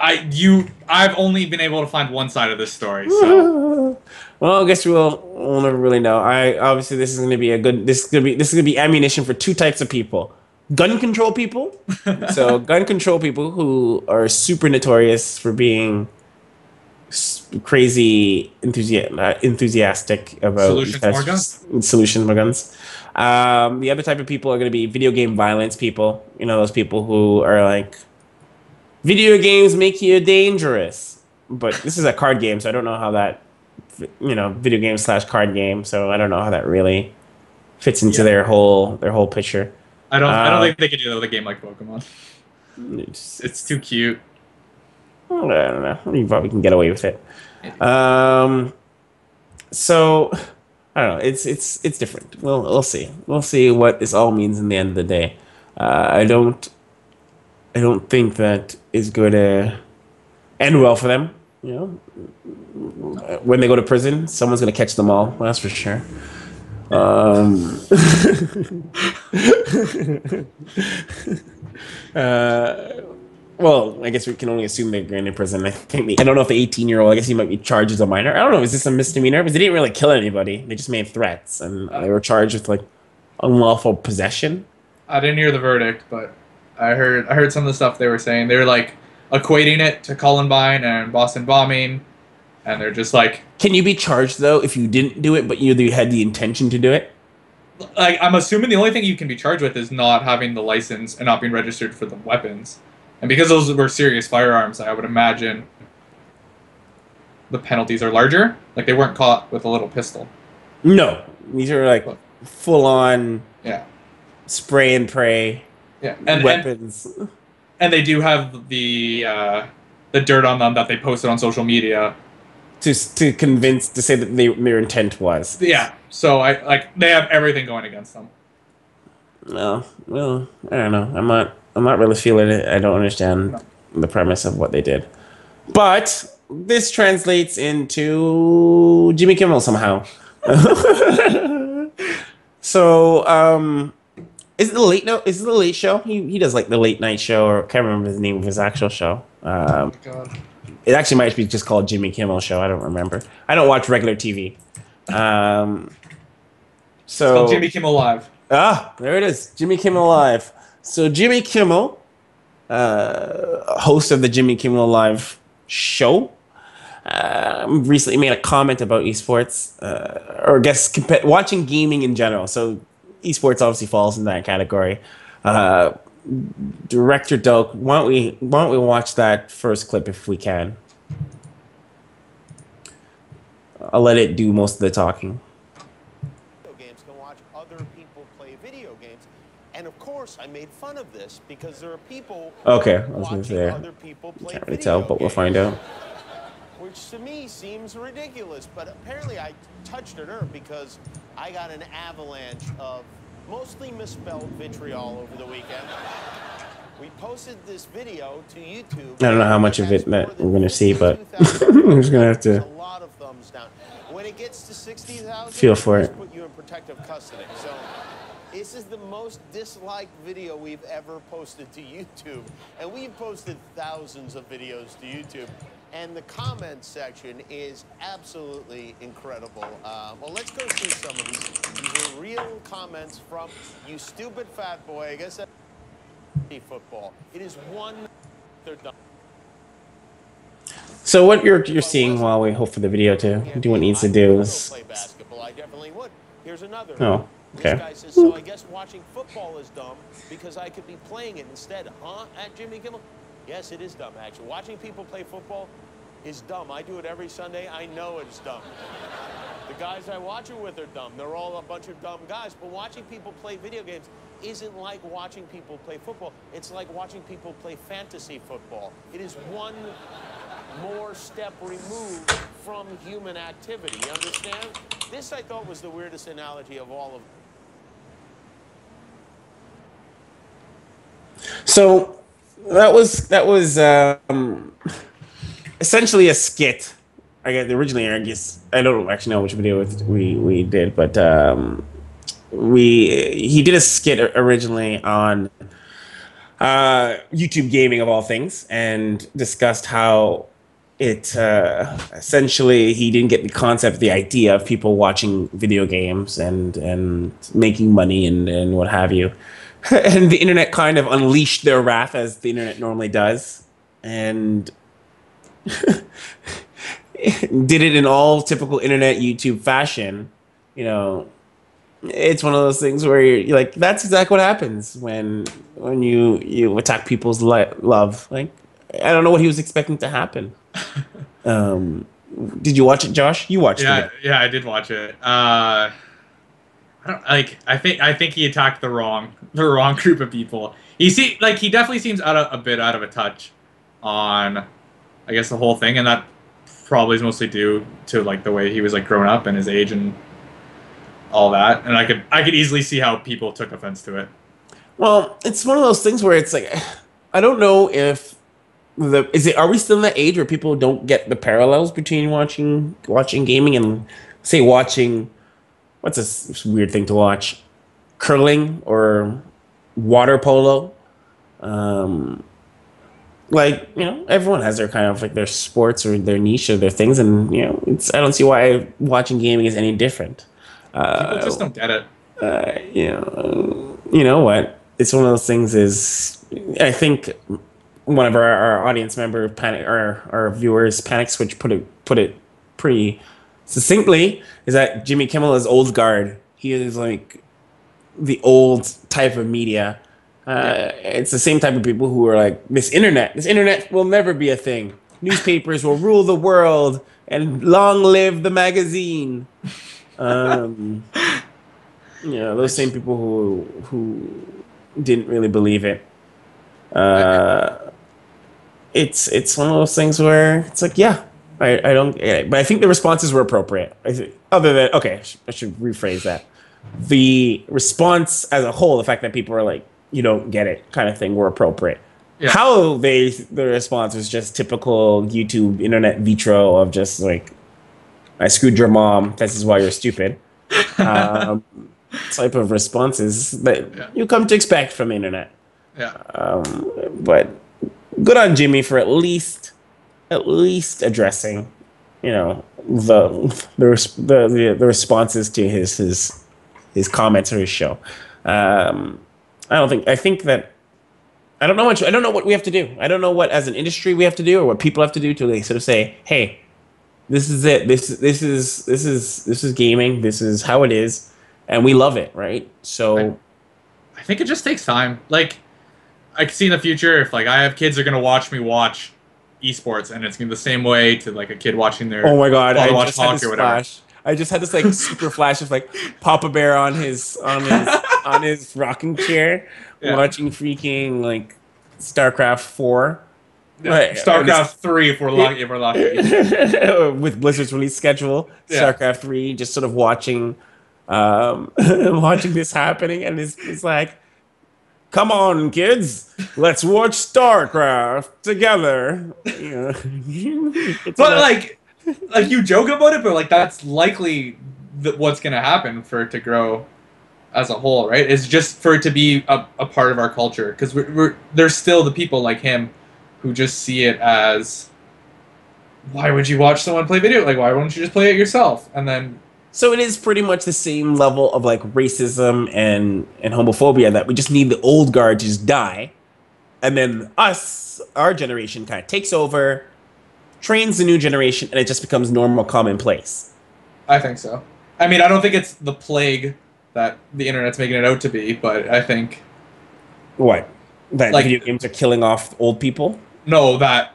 I've only been able to find one side of this story. So. Well, I guess we'll never really know. Obviously this is going to be this is going to be ammunition for two types of people: gun control people. So gun control people who are super notorious for being crazy enthusiastic about solutions more guns. The other type of people are going to be video game violence people. Those people who are like, video games make you dangerous. But this is a card game, so I don't know how that, video game / card game. So I don't know how that really fits into their whole picture. I don't think they could do that with a game like Pokemon. It's too cute. I don't know. You probably can get away with it. So I don't know. It's different. We'll see. We'll see what this all means in the end of the day. I don't think that is going to end well for them. When they go to prison, someone's going to catch them all. That's for sure. Well, I guess we can only assume they're going to prison. I don't know if the 18-year-old, I guess he might be charged as a minor. I don't know. Is this a misdemeanor? Because they didn't really kill anybody. They just made threats, and they were charged with like unlawful possession. I didn't hear the verdict, but I heard some of the stuff they were saying. They were like equating it to Columbine and Boston bombing, and they're just like, can you be charged though if you didn't do it but you had the intention to do it? Like, I'm assuming the only thing you can be charged with is not having the license and not being registered for the weapons. And because those were serious firearms, I would imagine the penalties are larger. Like, they weren't caught with a little pistol. No, these are like full on spray and pray weapons. And they do have the dirt on them that they posted on social media to say that their intent was. Yeah. So they have everything going against them. No, well, I don't know. I'm not really feeling it. I don't understand the premise of what they did. But this translates into Jimmy Kimmel somehow. So, is it the Late Show? He does like the late night show, or I can't remember the name of his actual show. Oh my God. It actually might be just called Jimmy Kimmel Show. I don't remember. I don't watch regular TV. So it's called Jimmy Kimmel Live. Ah, there it is. Jimmy Kimmel Live. So Jimmy Kimmel, host of the Jimmy Kimmel Live show, recently made a comment about esports, or I guess watching gaming in general. So esports obviously falls in that category. Uh, Director Doak, why don't we watch that first clip if we can? I'll let it do most of the talking. Games can watch other people play video games, and of course I made fun of this because there are people watching other people play Can't really video tell, but we'll games, find out. which to me seems ridiculous, but apparently I touched a nerve because I got an avalanche of mostly misspelled vitriol over the weekend. We posted this video to YouTube. I don't know how much of it that we're going to see, but we're just going to have to a lot of thumbs down. When it gets to 60,000, feel for it. Put you in protective custody. So this is the most disliked video we've ever posted to YouTube, and we've posted thousands of videos to YouTube. And the comment section is absolutely incredible. Well, let's go see some of these. These are real comments from you stupid fat boy. I guess that's football. It is one. They're done. So what you're seeing while we hope for the video to do what it needs to do is... Play basketball. I definitely would. Here's another. Oh, okay. This guy says, so I guess watching football is dumb because I could be playing it instead. Huh? At Jimmy Kimmel? Yes, it is dumb, actually. Watching people play football is dumb. I do it every Sunday. I know it's dumb. The guys I watch it with are dumb. They're all a bunch of dumb guys. But watching people play video games isn't like watching people play football. It's like watching people play fantasy football. It is one more step removed from human activity. You understand? This, I thought, was the weirdest analogy of all of them. So that was essentially a skit. I guess I don't actually know which video we did, but he did a skit originally on YouTube gaming of all things, and discussed how it essentially he didn't get the concept, the idea of people watching video games and making money and what have you. And the internet kind of unleashed their wrath, as the internet normally does, and did it in all typical internet YouTube fashion. You know, it's one of those things where you're like, that's exactly what happens when you attack people's love. Like, I don't know what he was expecting to happen. Did you watch it, Josh? You watched it. Yeah, I did watch it. I think he attacked the wrong group of people. He definitely seems a bit out of a touch on, I guess, the whole thing, and that probably is mostly due to like the way he was like grown up and his age and all that. And I could easily see how people took offense to it. Well, it's one of those things where it's like, I don't know if are we still in that age where people don't get the parallels between watching gaming and, say, watching, what's this weird thing to watch, curling or water polo? Like, you know, everyone has their kind of like their sports or their niche or their things, and you know, I don't see why watching gaming is any different. People just don't get it. You know what? It's one of those things. Is I think one of our audience member, our viewers, Panic Switch, put it pretty succinctly. Is that Jimmy Kimmel is old guard? He is like the old type of media. It's the same type of people who are like, this internet will never be a thing. Newspapers will rule the world, and long live the magazine. Those same people who didn't really believe it. It's one of those things where it's like, yeah, I don't get it. But I think the responses were appropriate. Other than, okay, I should rephrase that. The response as a whole, the fact that people are like, you don't get it kind of thing, were appropriate. Yeah. How the response was just typical YouTube internet vitro of just like, I screwed your mom, this is why you're stupid. Type of responses that you come to expect from the internet. Yeah. But good on Jimmy for at least addressing, you know, the responses to his comments or his show. I think that I don't know much. I don't know what we have to do. I don't know what as an industry we have to do or what people have to do to like sort of say, hey, this is it. This is gaming. This is how it is, and we love it, right? So I think it just takes time. Like, I can see in the future if like I have kids that are gonna watch me watch esports, and it's gonna be the same way to like a kid watching their oh my god, I watch just had hockey this or whatever. flash. I just had this like super flash of like Papa Bear on his on his rocking chair Yeah. watching freaking like StarCraft 4. Yeah. Right, StarCraft 3 if we're lucky. If we're lucky. with Blizzard's release schedule, Yeah. StarCraft 3, just sort of watching watching this happening, and it's like, come on, kids, let's watch StarCraft together. Yeah. It's But like you joke about it, but like that's likely what's gonna happen for it to grow as a whole, right? It's just for it to be a part of our culture, because there's still the people like him who just see it as, why would you watch someone play video? Like, why wouldn't you just play it yourself? And then so it is pretty much the same level of like racism and homophobia, that we just need the old guard to just die, and then our generation kind of takes over, trains the new generation, and it just becomes normal, commonplace. I think so. I mean, I don't think it's the plague that the internet's making it out to be, but I think What? That Like- video games are killing off old people? no, that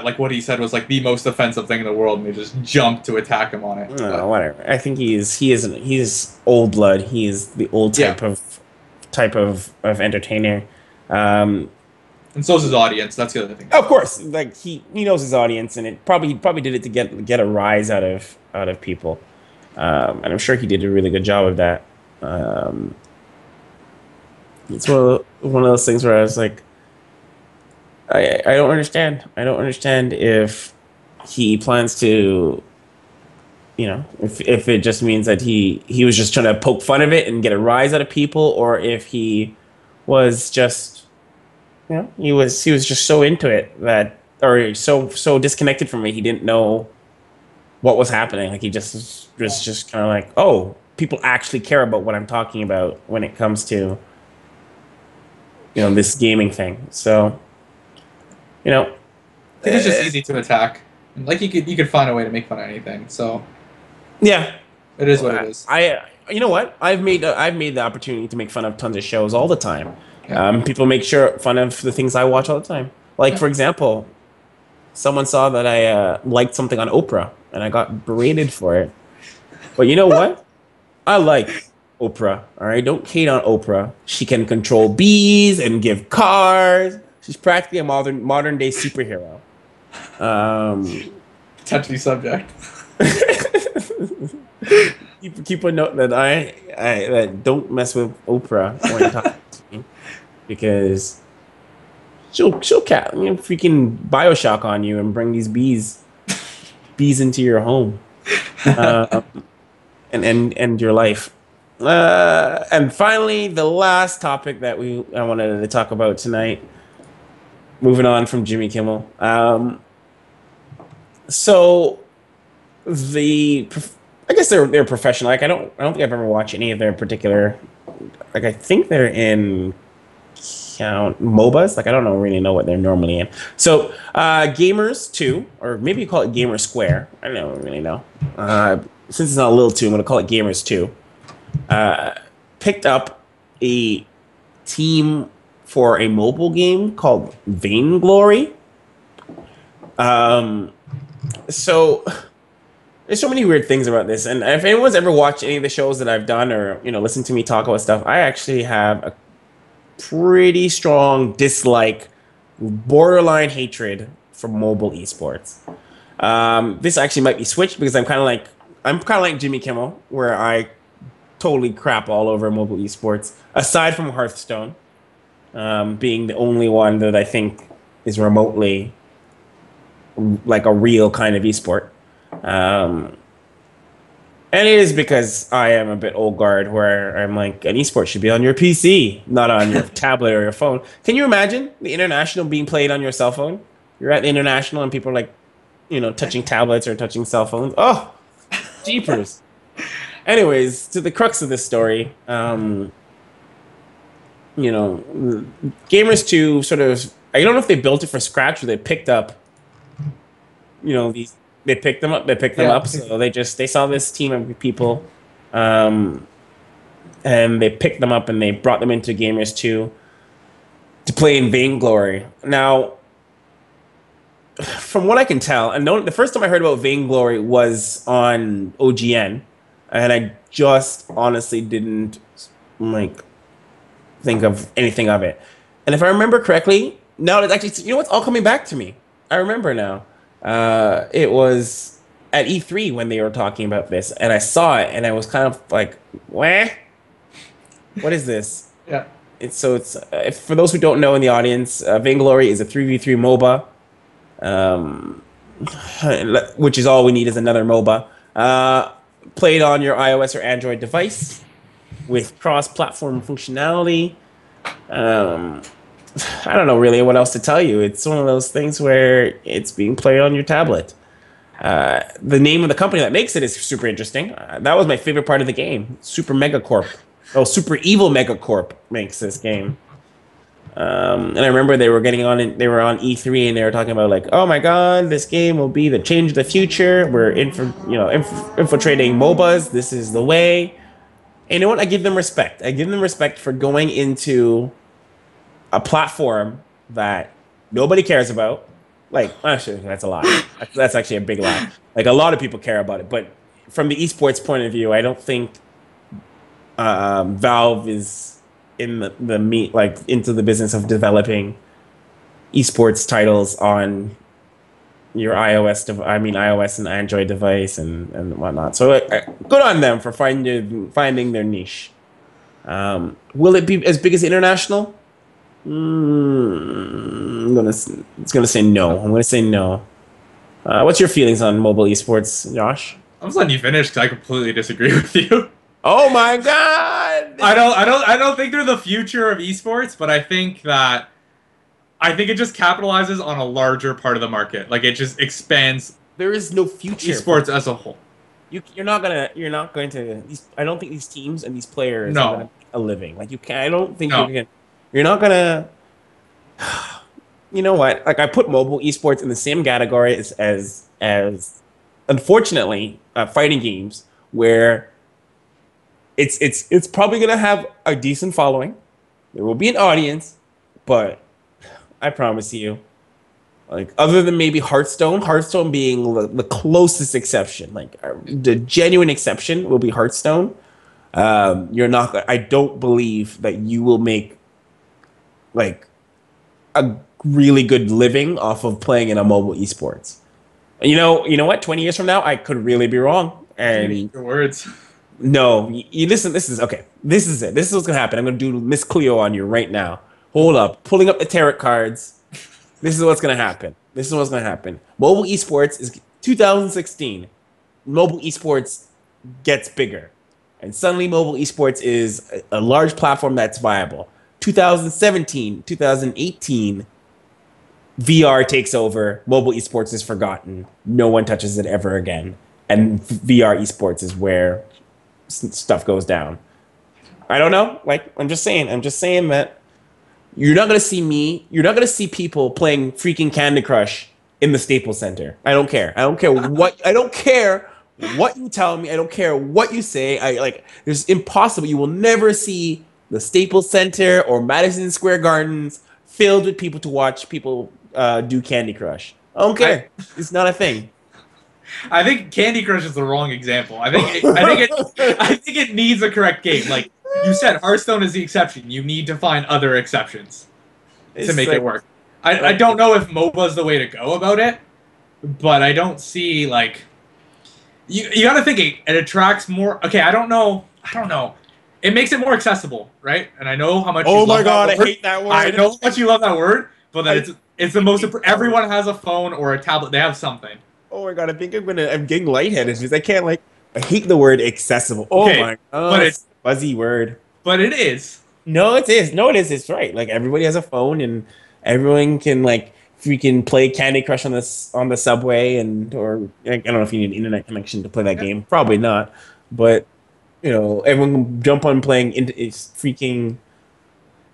like what he said was like the most offensive thing in the world, and they just jumped to attack him on it. No, whatever. I think he's old blood. He is the old type of entertainer. And so's his audience. That's the other thing. Of course, like he knows his audience, and it probably did it to get a rise out of people, and I'm sure he did a really good job of that. It's one of those things where I was like, I don't understand. I don't understand if he plans to, if it just means that he was just trying to poke fun of it and get a rise out of people, or if he was just, he was just so into it or so disconnected from it, he didn't know what was happening. Like he was just kind of like, oh, people actually care about what I'm talking about when it comes to, this gaming thing. So, I think it's just easy to attack. And like you could find a way to make fun of anything. So yeah, it is what it is. You know what? I've made the opportunity to make fun of tons of shows all the time. Yeah. People make fun of the things I watch all the time. Like, for example, someone saw that I liked something on Oprah, and I got berated for it. But you know what? I like Oprah. All right, don't hate on Oprah. She can control bees and give cars. She's practically a modern day superhero. Touchy subject. Keep a note that that don't mess with Oprah when you're talking to me, because she'll freaking Bioshock on you and bring these bees into your home, and end your life. And finally, the last topic that I wanted to talk about tonight. Moving on from Jimmy Kimmel. So I guess they're professional. Like I don't think I've ever watched any of their particular. Like I think they're in MOBAs. Like I don't really know what they're normally in. So Gamers 2, or maybe you call it Gamer Square. I don't really know. Since it's not a little 2, I'm gonna call it Gamers 2. Picked up a team for a mobile game called Vainglory. So there's so many weird things about this, and if anyone's ever watched any of the shows that I've done, or listened to me talk about stuff, I actually have a pretty strong dislike, borderline hatred for mobile esports. This actually might be switched because I'm kind of like Jimmy Kimmel, where I totally crap all over mobile esports, aside from Hearthstone. Being the only one that I think is remotely like a real kind of esport. And it is because I am a bit old guard, where I'm like, an esport should be on your PC, not on your tablet or your phone. Can you imagine the International being played on your cell phone? You're at the International and people are like, touching tablets or touching cell phones. Oh, jeepers. Anyways, to the crux of this story, you know, Gamers 2 sort of, I don't know if they built it from scratch or they picked up, these, they picked them up, Yeah. So they saw this team of people, um, and they picked them up and they brought them into Gamers 2 to play in Vainglory. Now, from what I can tell, and the first time I heard about Vainglory was on OGN, and I just honestly didn't like think of anything of it. And if I remember correctly, now it's actually, what's all coming back to me. I remember now. It was at E3 when they were talking about this, and I saw it, and I was kind of like, "Wah, what is this?" Yeah. It's for those who don't know in the audience, Vainglory is a 3v3 MOBA, which is all we need is another MOBA. Played on your iOS or Android device with cross-platform functionality. I don't know really what else to tell you. It's one of those things where it's being played on your tablet. The name of the company that makes it is super interesting. That was my favorite part of the game. Super Evil Megacorp makes this game. And I remember they were on E3 and they were talking about like, oh my god, this game will be the change of the future. We're infiltrating MOBAs. This is the way. And you know what? I give them respect. I give them respect for going into a platform that nobody cares about. Like, actually, that's a lie. That's actually a big lie. Like, a lot of people care about it. But from the esports point of view, I don't think Valve is in into the business of developing esports titles on your iOS and Android device and whatnot. So good on them for finding their niche. Will it be as big as international? It's gonna say no. I'm gonna say no. What's your feelings on mobile esports, Josh? I'm just letting you finish because I completely disagree with you. Oh my god! I don't think they're the future of esports, but I think it just capitalizes on a larger part of the market. Like it just expands. There is no future esports as a whole. You're not going to. I don't think these teams and these players are going to make a living. Like you can. I don't think no. You're not gonna. You know what? Like I put mobile esports in the same category as unfortunately fighting games where it's probably gonna have a decent following. There will be an audience, but I promise you, like other than maybe Hearthstone being the closest exception, like the genuine exception will be Hearthstone. You're not. I don't believe that you will make like a really good living off of playing in a mobile esports. And you know what? 20 years from now, I could really be wrong. And your words. No, you listen. This is okay. This is it. This is what's gonna happen. I'm gonna do Miss Cleo on you right now. Hold up, pulling up the tarot cards. This is what's gonna happen. Mobile esports is 2016. Mobile esports gets bigger, and suddenly mobile esports is a large platform that's viable. 2017, 2018, VR takes over. Mobile esports is forgotten. No one touches it ever again. And VR esports is where stuff goes down. I don't know. Like, I'm just saying that you're not going to see people playing freaking Candy Crush in the Staples Center. I don't care what you tell me. I don't care what you say. It's impossible. You will never see the Staples Center or Madison Square Gardens filled with people to watch people do Candy Crush. I don't care. It's not a thing. I think Candy Crush is the wrong example. I think it needs a correct game. Like you said, Hearthstone is the exception. You need to find other exceptions to make it work. I don't know if MOBA is the way to go about it, but I don't see like you got to think it attracts more. Okay, I don't know. It makes it more accessible, right? And I know how much. Oh my god, I hate that word. I know how much you love that word, but that it's the most. Everyone has a phone or a tablet. They have something. Oh my god, I think I'm getting lightheaded because I can't I hate the word accessible. Oh okay, my god, but it's a fuzzy word. But it is. No, it is. No, it is. It's right. Like everybody has a phone and everyone can freaking play Candy Crush on the subway or I don't know if you need an internet connection to play that game. Probably not. But everyone can jump on playing freaking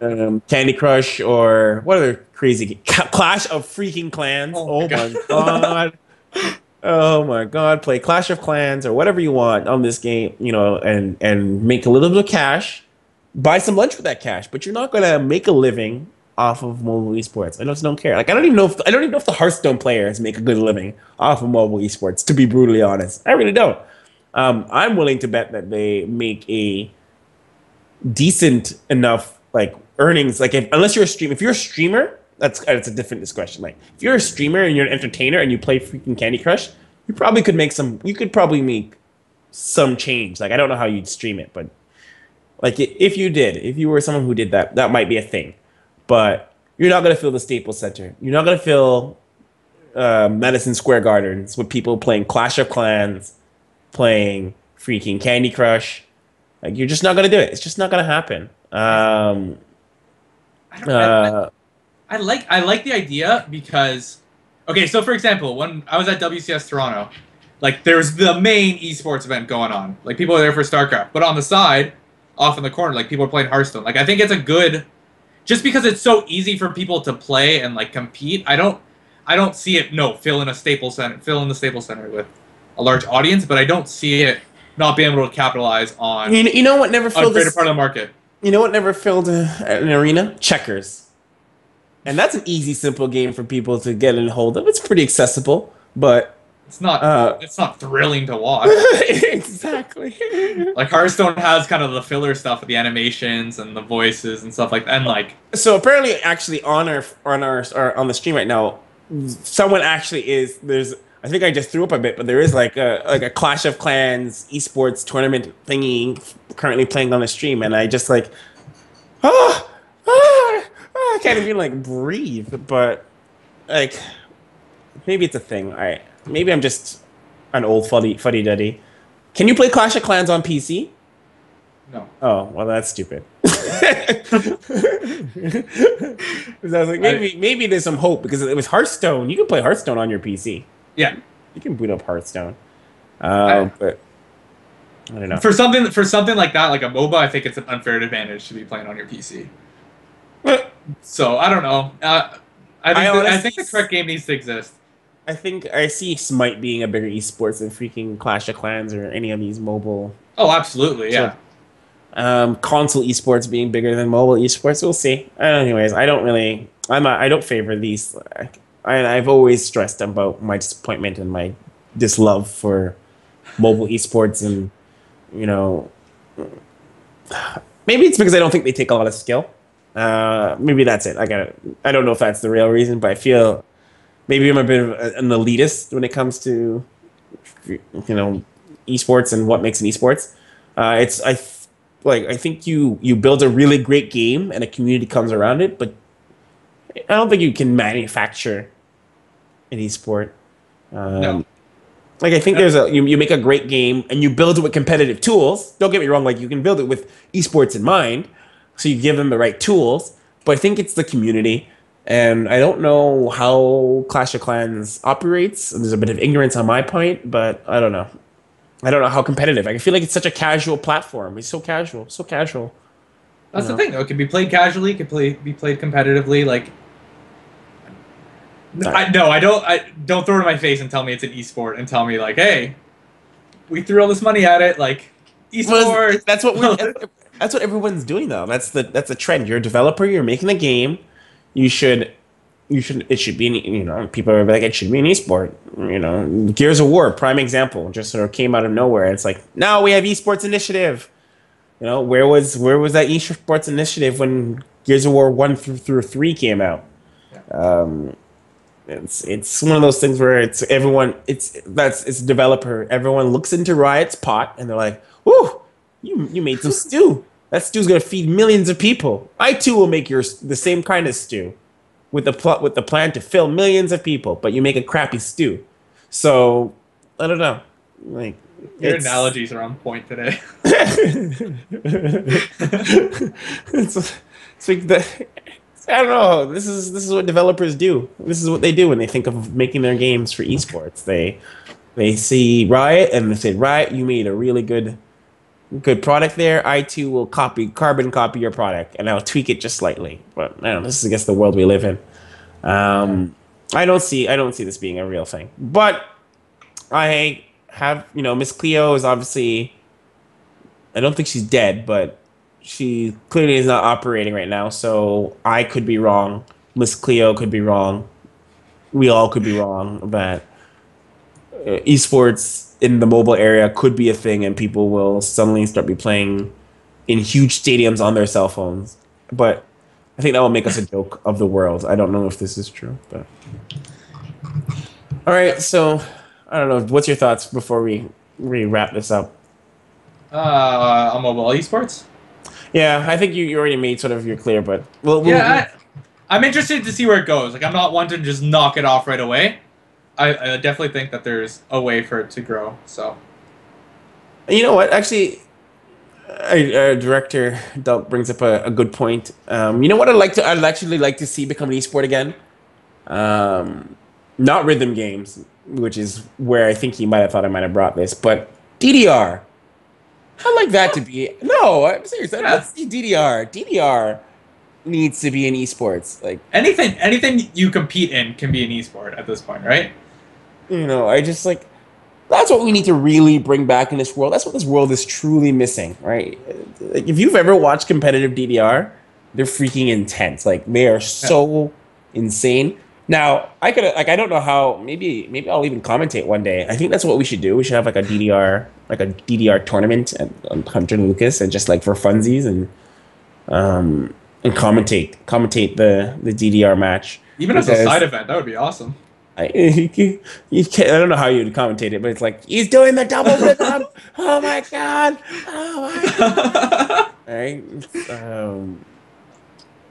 Candy Crush, or what other crazy Clash of freaking Clans. Oh my Oh my god. Oh my god, play Clash of Clans or whatever you want on this game, and make a little bit of cash, buy some lunch with that cash, but you're not gonna make a living off of mobile esports. I just don't care. Like I don't even know if the Hearthstone players make a good living off of mobile esports, to be brutally honest. I really don't. I'm willing to bet that they make a decent enough like earnings. Like unless you're a streamer, if you're a streamer, that's a different discussion. Like if you're a streamer and you're an entertainer and you play freaking Candy Crush, you probably could make some. You could probably make some change. Like I don't know how you'd stream it, but like if you were someone who did that, that might be a thing. But you're not gonna fill the Staples Center. You're not gonna fill Madison Square Gardens with people playing Clash of Clans, playing freaking Candy Crush. Like you're just not gonna do it. It's just not gonna happen. I like the idea because, okay, so for example, when I was at WCS Toronto, like there's the main esports event going on. Like people are there for StarCraft, but on the side, off in the corner, like people are playing Hearthstone. Like I think it's a good, just because it's so easy for people to play and like compete. I don't see it. No, fill in the Staples Center with a large audience, but I don't see it not being able to capitalize on. You know what never filled a greater part of the market. You know what never filled an arena? Checkers. And that's an easy, simple game for people to get and hold of. It's pretty accessible, but it's not thrilling to watch. Exactly. Like Hearthstone has kind of the filler stuff with the animations and the voices and stuff like that. And like, so apparently, actually, on the stream right now, someone actually is there's. I think I just threw up a bit, but there is like a Clash of Clans esports tournament thingy currently playing on the stream, and I just like, I can't even like breathe. But like, maybe it's a thing. Maybe I'm just an old fuddy duddy. Can you play Clash of Clans on PC? No. Oh, well, that's stupid. I was like, maybe there's some hope because it was Hearthstone. You can play Hearthstone on your PC. Yeah, you can boot up Hearthstone, but I don't know. For something like that, like a MOBA, I think it's an unfair advantage to be playing on your PC. So I don't know. I think the correct game needs to exist. I think I see Smite being a bigger esports than freaking Clash of Clans or any of these mobile. Oh, absolutely, yeah. Console esports being bigger than mobile esports. We'll see. Anyways, I don't favor these. I've always stressed about my disappointment and my dislove for mobile esports, and maybe it's because I don't think they take a lot of skill. Maybe that's it. I don't know if that's the real reason, but I feel maybe I'm a bit of an elitist when it comes to esports and what makes an esports. I think you build a really great game and a community comes around it, but I don't think you can manufacture an esport. No. Like I think you make a great game and you build it with competitive tools. Don't get me wrong, like you can build it with esports in mind, so you give them the right tools. But I think it's the community, and I don't know how Clash of Clans operates. There's a bit of ignorance on my point, but I don't know. I don't know how competitive. I feel like it's such a casual platform. It's so casual, so casual. That's the thing, though. It can be played casually. It can be played competitively. Like, I don't throw it in my face and tell me it's an esport and tell me like, hey, we threw all this money at it. Like, esports. Well, that's what everyone's doing though. That's the trend. You're a developer. You're making a game. It should be, people are like, it should be an esport. Gears of War, prime example, just sort of came out of nowhere. It's like, now we have esports initiative. Where was that esports initiative when Gears of War 1 through 3 came out? It's one of those things where it's a developer. Everyone looks into Riot's pot and they're like, "Woo, you made some stew. That stew's gonna feed millions of people. I too will make the same kind of stew, with the plan to fill millions of people. But you make a crappy stew." So I don't know. Like your analogies are on point today. it's like I don't know. This is what developers do. This is what they do when they think of making their games for esports. They see Riot and they say, "Riot, you made a really good good product there, I too will carbon copy your product, and I'll tweak it just slightly. But I don't know, this is, I guess, the world we live in. I don't see this being a real thing. But I have, Miss Cleo is obviously, I don't think she's dead, but she clearly is not operating right now. So I could be wrong. Miss Cleo could be wrong. We all could be wrong that esports in the mobile area could be a thing, and people will suddenly start be playing in huge stadiums on their cell phones. But I think that will make us a joke of the world. I don't know if this is true, but all right. So I don't know. What's your thoughts before we wrap this up? On mobile esports. Yeah, I think you already made sort of your clear, but I'm interested to see where it goes. Like, I'm not one to just knock it off right away. I definitely think that there's a way for it to grow. So, you know what? Actually, our director brings up a good point. You know what I'd actually like to see become an esport again. Not rhythm games, which is where I think he might have thought I might have brought this, but DDR. I'd like that to be. No, I'm serious. Let's see DDR. DDR needs to be in esports. Like anything you compete in can be an esport at this point, right? I just like, that's what we need to really bring back in this world. That's what this world is truly missing, right? Like, if you've ever watched competitive DDR, they're freaking intense. Like, they are so insane. Now, I don't know how. Maybe I'll even commentate one day. I think that's what we should do. We should have like a DDR tournament on Hunter and Lucas, and just like for funsies and commentate the DDR match. Even as a side event, that would be awesome. You can't, I don't know how you'd commentate it, but it's like, he's doing the double rhythm. Oh my god! Oh my god! All right.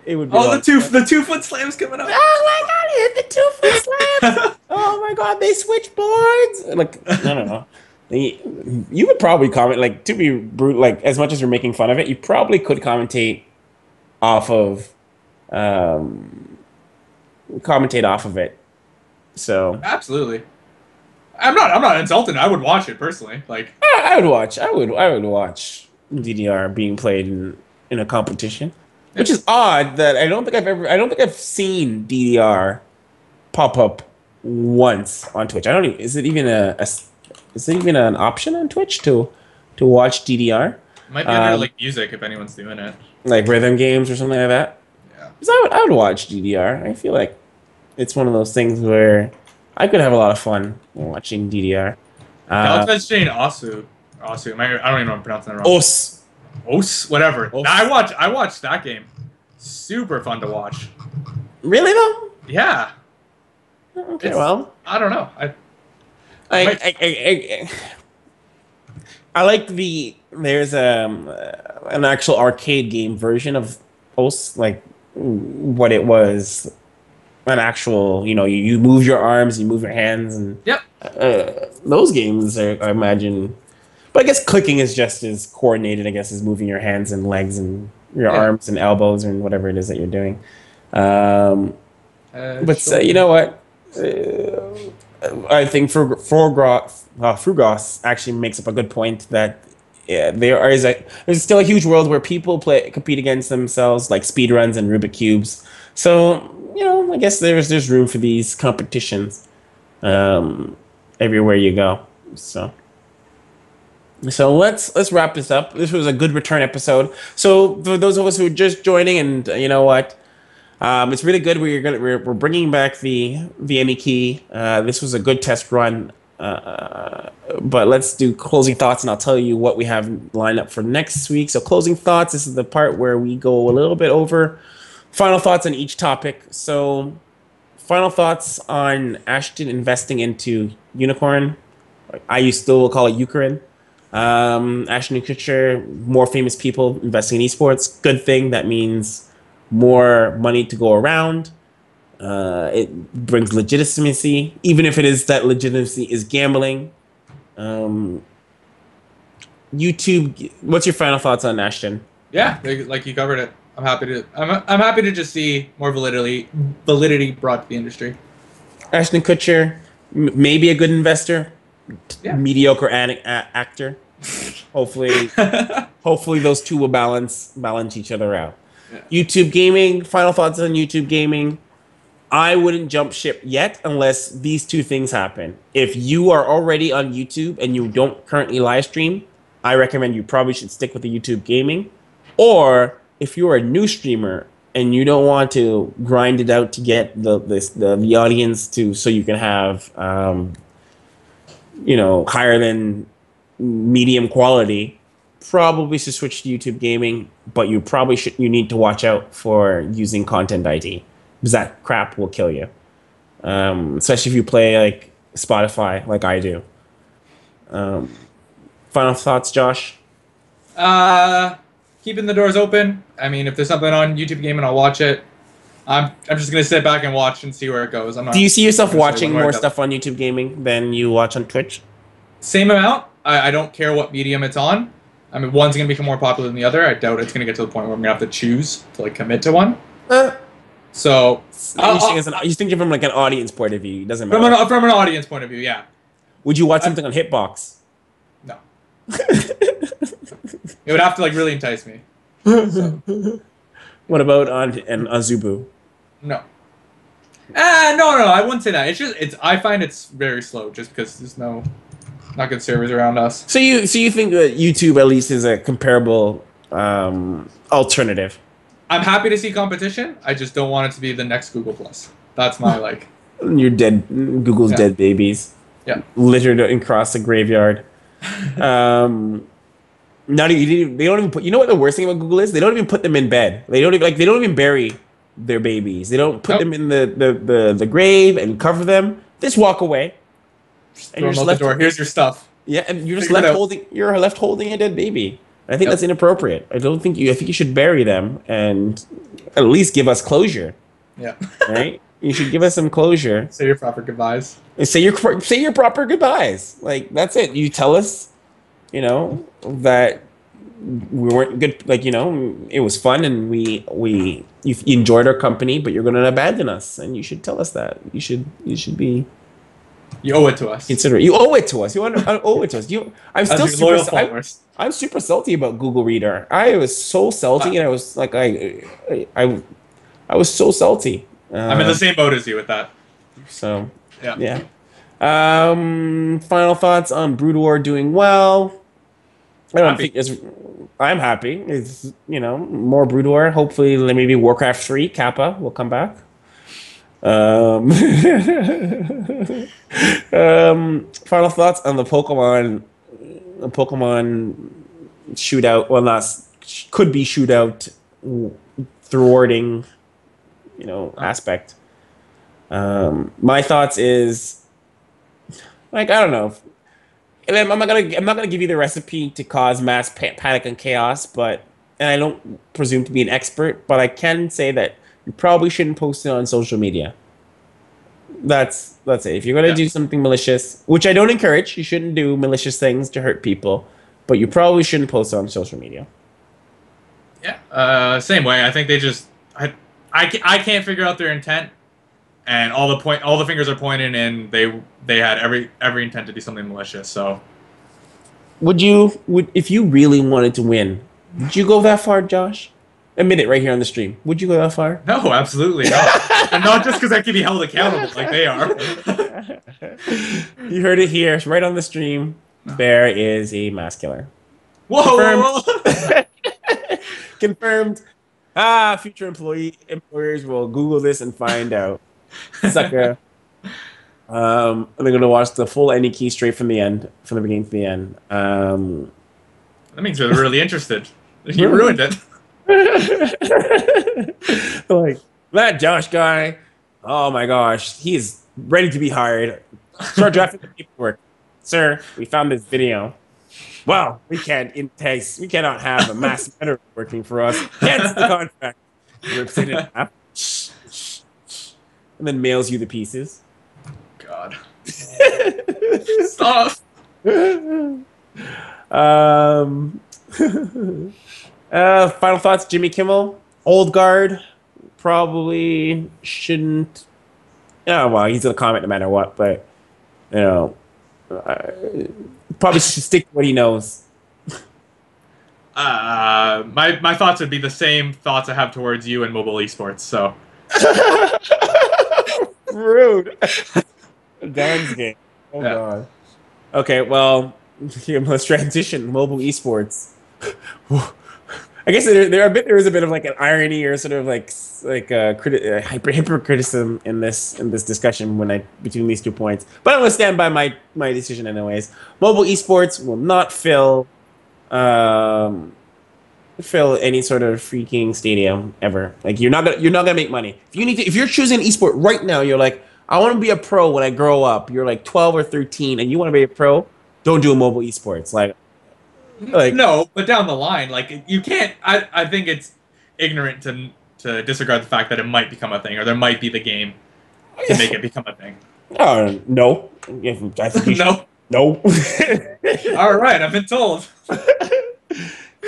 It would be the 2 foot slams coming up. Oh my god! He hit the 2 foot slams. Oh my god! They switch boards. Like, I don't know. You would probably comment, like, to be brutal, like, as much as you're making fun of it, you probably could commentate off of it. So absolutely, I'm not insulted. I would watch it personally. Like, I would watch DDR being played in a competition, which is odd that I don't think I've seen DDR pop up once on Twitch. Is it even an option on Twitch to watch DDR? It might be under like music if anyone's doing it, like rhythm games or something like that. Yeah, because I would watch DDR. I feel like it's one of those things where I could have a lot of fun watching DDR. Delta's saying Osu. I don't even know if I'm pronouncing it wrong. Os, whatever. Os. I watched that game. Super fun to watch. Really though? Yeah. Okay, well, I don't know. I like there's an actual arcade game version of Os, like what it was. An actual, you move your arms, you move your hands, and yep. Those games are, I imagine, but I guess clicking is just as coordinated, I guess, as moving your hands and legs and your arms and elbows and whatever it is that you're doing. But sure. You know what? I think Frugos actually makes up a good point that there's still a huge world where people compete against themselves, like speedruns and Rubik cubes. So, I guess there's room for these competitions everywhere you go. So let's wrap this up. This was a good return episode. So for those of us who are just joining, and you know what, it's really good. We're bringing back the VME key. This was a good test run. But let's do closing thoughts, and I'll tell you what we have lined up for next week. So closing thoughts. This is the part where we go a little bit over. Final thoughts on each topic. So, final thoughts on Ashton investing into Unikrn. I still will call it Unikrn. Ashton and Kutcher, more famous people investing in esports. Good thing. That means more money to go around. It brings legitimacy, even if it is that legitimacy is gambling. YouTube. What's your final thoughts on Ashton? Yeah, like you covered it. I'm happy to just see more validity brought to the industry. Ashton Kutcher, maybe a good investor, mediocre actor. Hopefully, hopefully those two will balance each other out. Yeah. YouTube gaming. Final thoughts on YouTube gaming. I wouldn't jump ship yet unless these two things happen. If you are already on YouTube and you don't currently live stream, I recommend you probably should stick with the YouTube gaming. Or if you're a new streamer and you don't want to grind it out to get the audience to so you can have higher than medium quality, probably should switch to YouTube gaming. But you need to watch out for using content ID. Because that crap will kill you, especially if you play like Spotify, like I do. Final thoughts, Josh? Keeping the doors open. I mean, if there's something on YouTube Gaming, I'll watch it. I'm just gonna sit back and watch and see where it goes. Do you see yourself watching more stuff on YouTube Gaming than you watch on Twitch? Same amount. I don't care what medium it's on. I mean, one's gonna become more popular than the other. I doubt it's gonna get to the point where I'm gonna have to choose to like commit to one. So you think from like an audience point of view, it doesn't matter. From an audience point of view, yeah. Would you watch something on Hitbox? No. It would have to like really entice me. So. What about on Zubu? No. No, I wouldn't say that. I find it's very slow just because there's not good servers around us. So you think that YouTube at least is a comparable alternative? I'm happy to see competition. I just don't want it to be the next Google Plus. That's my like. You're dead. Google's dead babies. Yeah. Littered across the graveyard. They don't even put. You know what the worst thing about Google is? They don't even put them in bed. They don't even bury their babies. They don't put them in the grave and cover them. Just walk away. And you're just left the door. Here's your stuff. Yeah, and you're just left holding a dead baby. I think that's inappropriate. I think you should bury them and at least give us closure. Yeah. Right? You should give us some closure. Say your proper goodbyes. And say your proper goodbyes. Like that's it. You tell us, that we weren't good. Like it was fun and you enjoyed our company, but you're going to abandon us, and you should tell us that. You should be. You owe it to us. Consider it. You owe it to us. You owe it to us. I'm super salty about Google Reader. I was so salty, and I was like, I was so salty. I'm in the same boat as you with that. So yeah. Final thoughts on Brood War doing well. I'm happy. It's more Brood War. Hopefully, maybe Warcraft 3 Kappa will come back. Final thoughts on the Pokemon shootout. Well, could be shootout thwarting, aspect. My thoughts is like I don't know. I'm not gonna give you the recipe to cause mass panic and chaos, and I don't presume to be an expert, but I can say that you probably shouldn't post it on social media. That's it. If you're gonna do something malicious, which I don't encourage, you shouldn't do malicious things to hurt people, but you probably shouldn't post it on social media. Yeah. Same way. I think they just I can't figure out their intent, and all the fingers are pointing, and they had every intent to do something malicious. So, if you really wanted to win, would you go that far, Josh? Admit it right here on the stream. Would you go that far? No, absolutely not. And not just because I can be held accountable like they are. You heard it here, right on the stream. Bear is a mass killer. Whoa! Confirmed. Future employers will Google this and find out. Sucker. They're gonna watch the full any key straight from the beginning to the end. That means they're really interested. You ruined it. Like that Josh guy, oh my gosh, he's ready to be hired. Start drafting the paperwork. Sir, we found this video. Well, we cannot have a mass vendor working for us. Cancel the contract. Rips it in half. And then mails you the pieces. God. Stop. Final thoughts, Jimmy Kimmel. Old guard. Probably shouldn't. Oh, well, he's going to comment no matter what, but, probably should stick to what he knows. My thoughts would be the same thoughts I have towards you and mobile esports. So Rude. Dan's game. Oh yeah. god. Okay, well, let's transition mobile esports. I guess there is a bit of like an irony or sort of like hypercriticism in this discussion between these 2 points. But I'm gonna stand by my decision anyways. Mobile esports will not fill any sort of freaking stadium ever. Like you're not gonna make money. If you're choosing esport right now, you're like, I want to be a pro when I grow up. You're like 12 or 13 and you want to be a pro, don't do a mobile esports. Like no, but down the line, like you can't. I think it's ignorant to disregard the fact that it might become a thing, or there might be the game to make it become a thing. No. I think you no. No. All right, I've been told.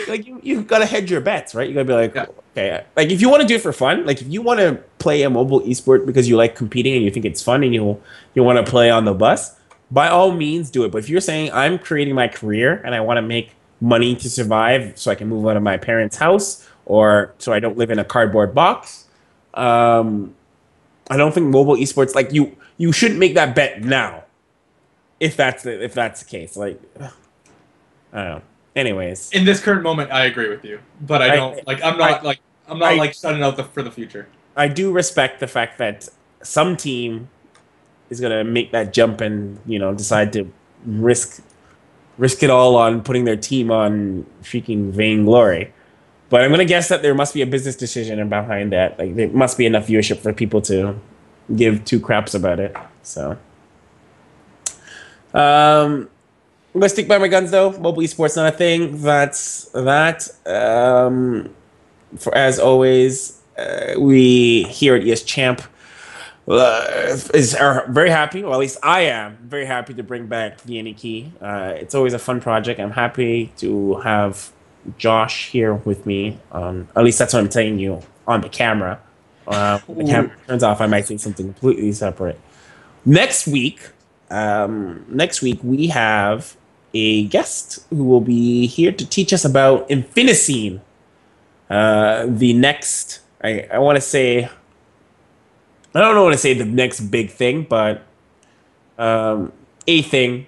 Like you gotta hedge your bets, right? You gotta be like, okay, like if you want to do it for fun, like if you want to play a mobile esport because you like competing and you think it's fun and you want to play on the bus, by all means do it. But if you're saying I'm creating my career and I want to make money to survive so I can move out of my parents' house or so I don't live in a cardboard box, I don't think mobile esports, like you shouldn't make that bet now. If that's the case, like I don't know. Anyways, in this current moment, I agree with you, but I don't like. I'm not shutting out for the future. I do respect the fact that some team is gonna make that jump and decide to risk it all on putting their team on freaking vainglory. But I'm gonna guess that there must be a business decision behind that. Like there must be enough viewership for people to give 2 craps about it. So, I'm gonna stick by my guns though. Mobile esports not a thing. That's that. For as always, we here at ES Champ are very happy, or at least I am very happy to bring back the Unikrn. It's always a fun project. I'm happy to have Josh here with me. At least that's what I'm telling you on the camera. When the camera turns off, I might say something completely separate. Next week we have a guest who will be here to teach us about Infiniscene. The next, I want to say, I don't know what to say the next big thing, but an A thing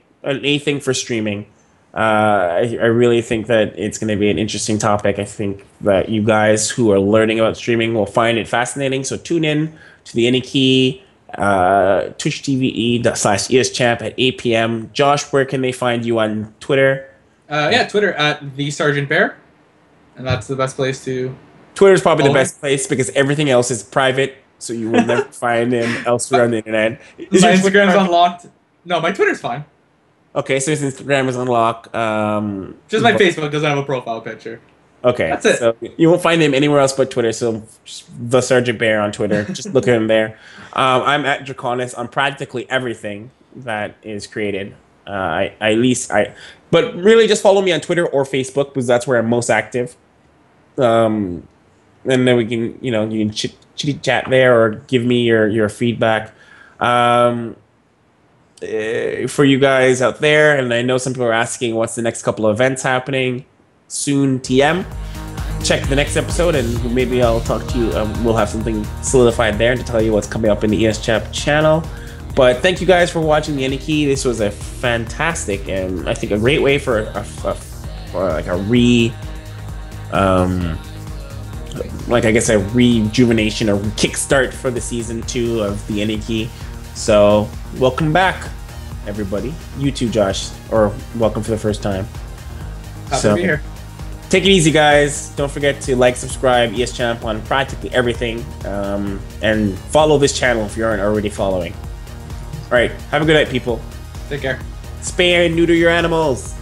for streaming. I really think that it's going to be an interesting topic. I think that you guys who are learning about streaming will find it fascinating. So tune in to the Unikrn, Twitch TV.com/ESChamp at 8 p.m. Josh, where can they find you on Twitter? Twitter at the Sergeant Bear, and that's the best place to. Twitter's probably the best place because everything else is private, so you will never find him elsewhere on the internet. My Instagram's unlocked. No, my Twitter's fine. Okay, so his Instagram is unlocked. Just my Facebook doesn't have a profile picture. Okay, that's it. So you won't find him anywhere else but Twitter. So the Sergeant Bear on Twitter. Just look at him there. I'm at Draconis on practically everything that is created. But really just follow me on Twitter or Facebook because that's where I'm most active. And then we can, you can chitty chat there or give me your feedback. For you guys out there, and I know some people are asking what's the next couple of events happening soon. TM, check the next episode, and maybe I'll talk to you. We'll have something solidified there to tell you what's coming up in the ES Champ channel. But thank you guys for watching the Unikrn. This was a fantastic and I think a great way for a rejuvenation or kickstart for the season 2 of the Unikrn. So, welcome back, everybody. You too, Josh, or welcome for the first time. Happy to be here. Take it easy, guys. Don't forget to like, subscribe, ES Champ on practically everything, and follow this channel if you aren't already following. All right, have a good night, people. Take care. Spay and neuter your animals.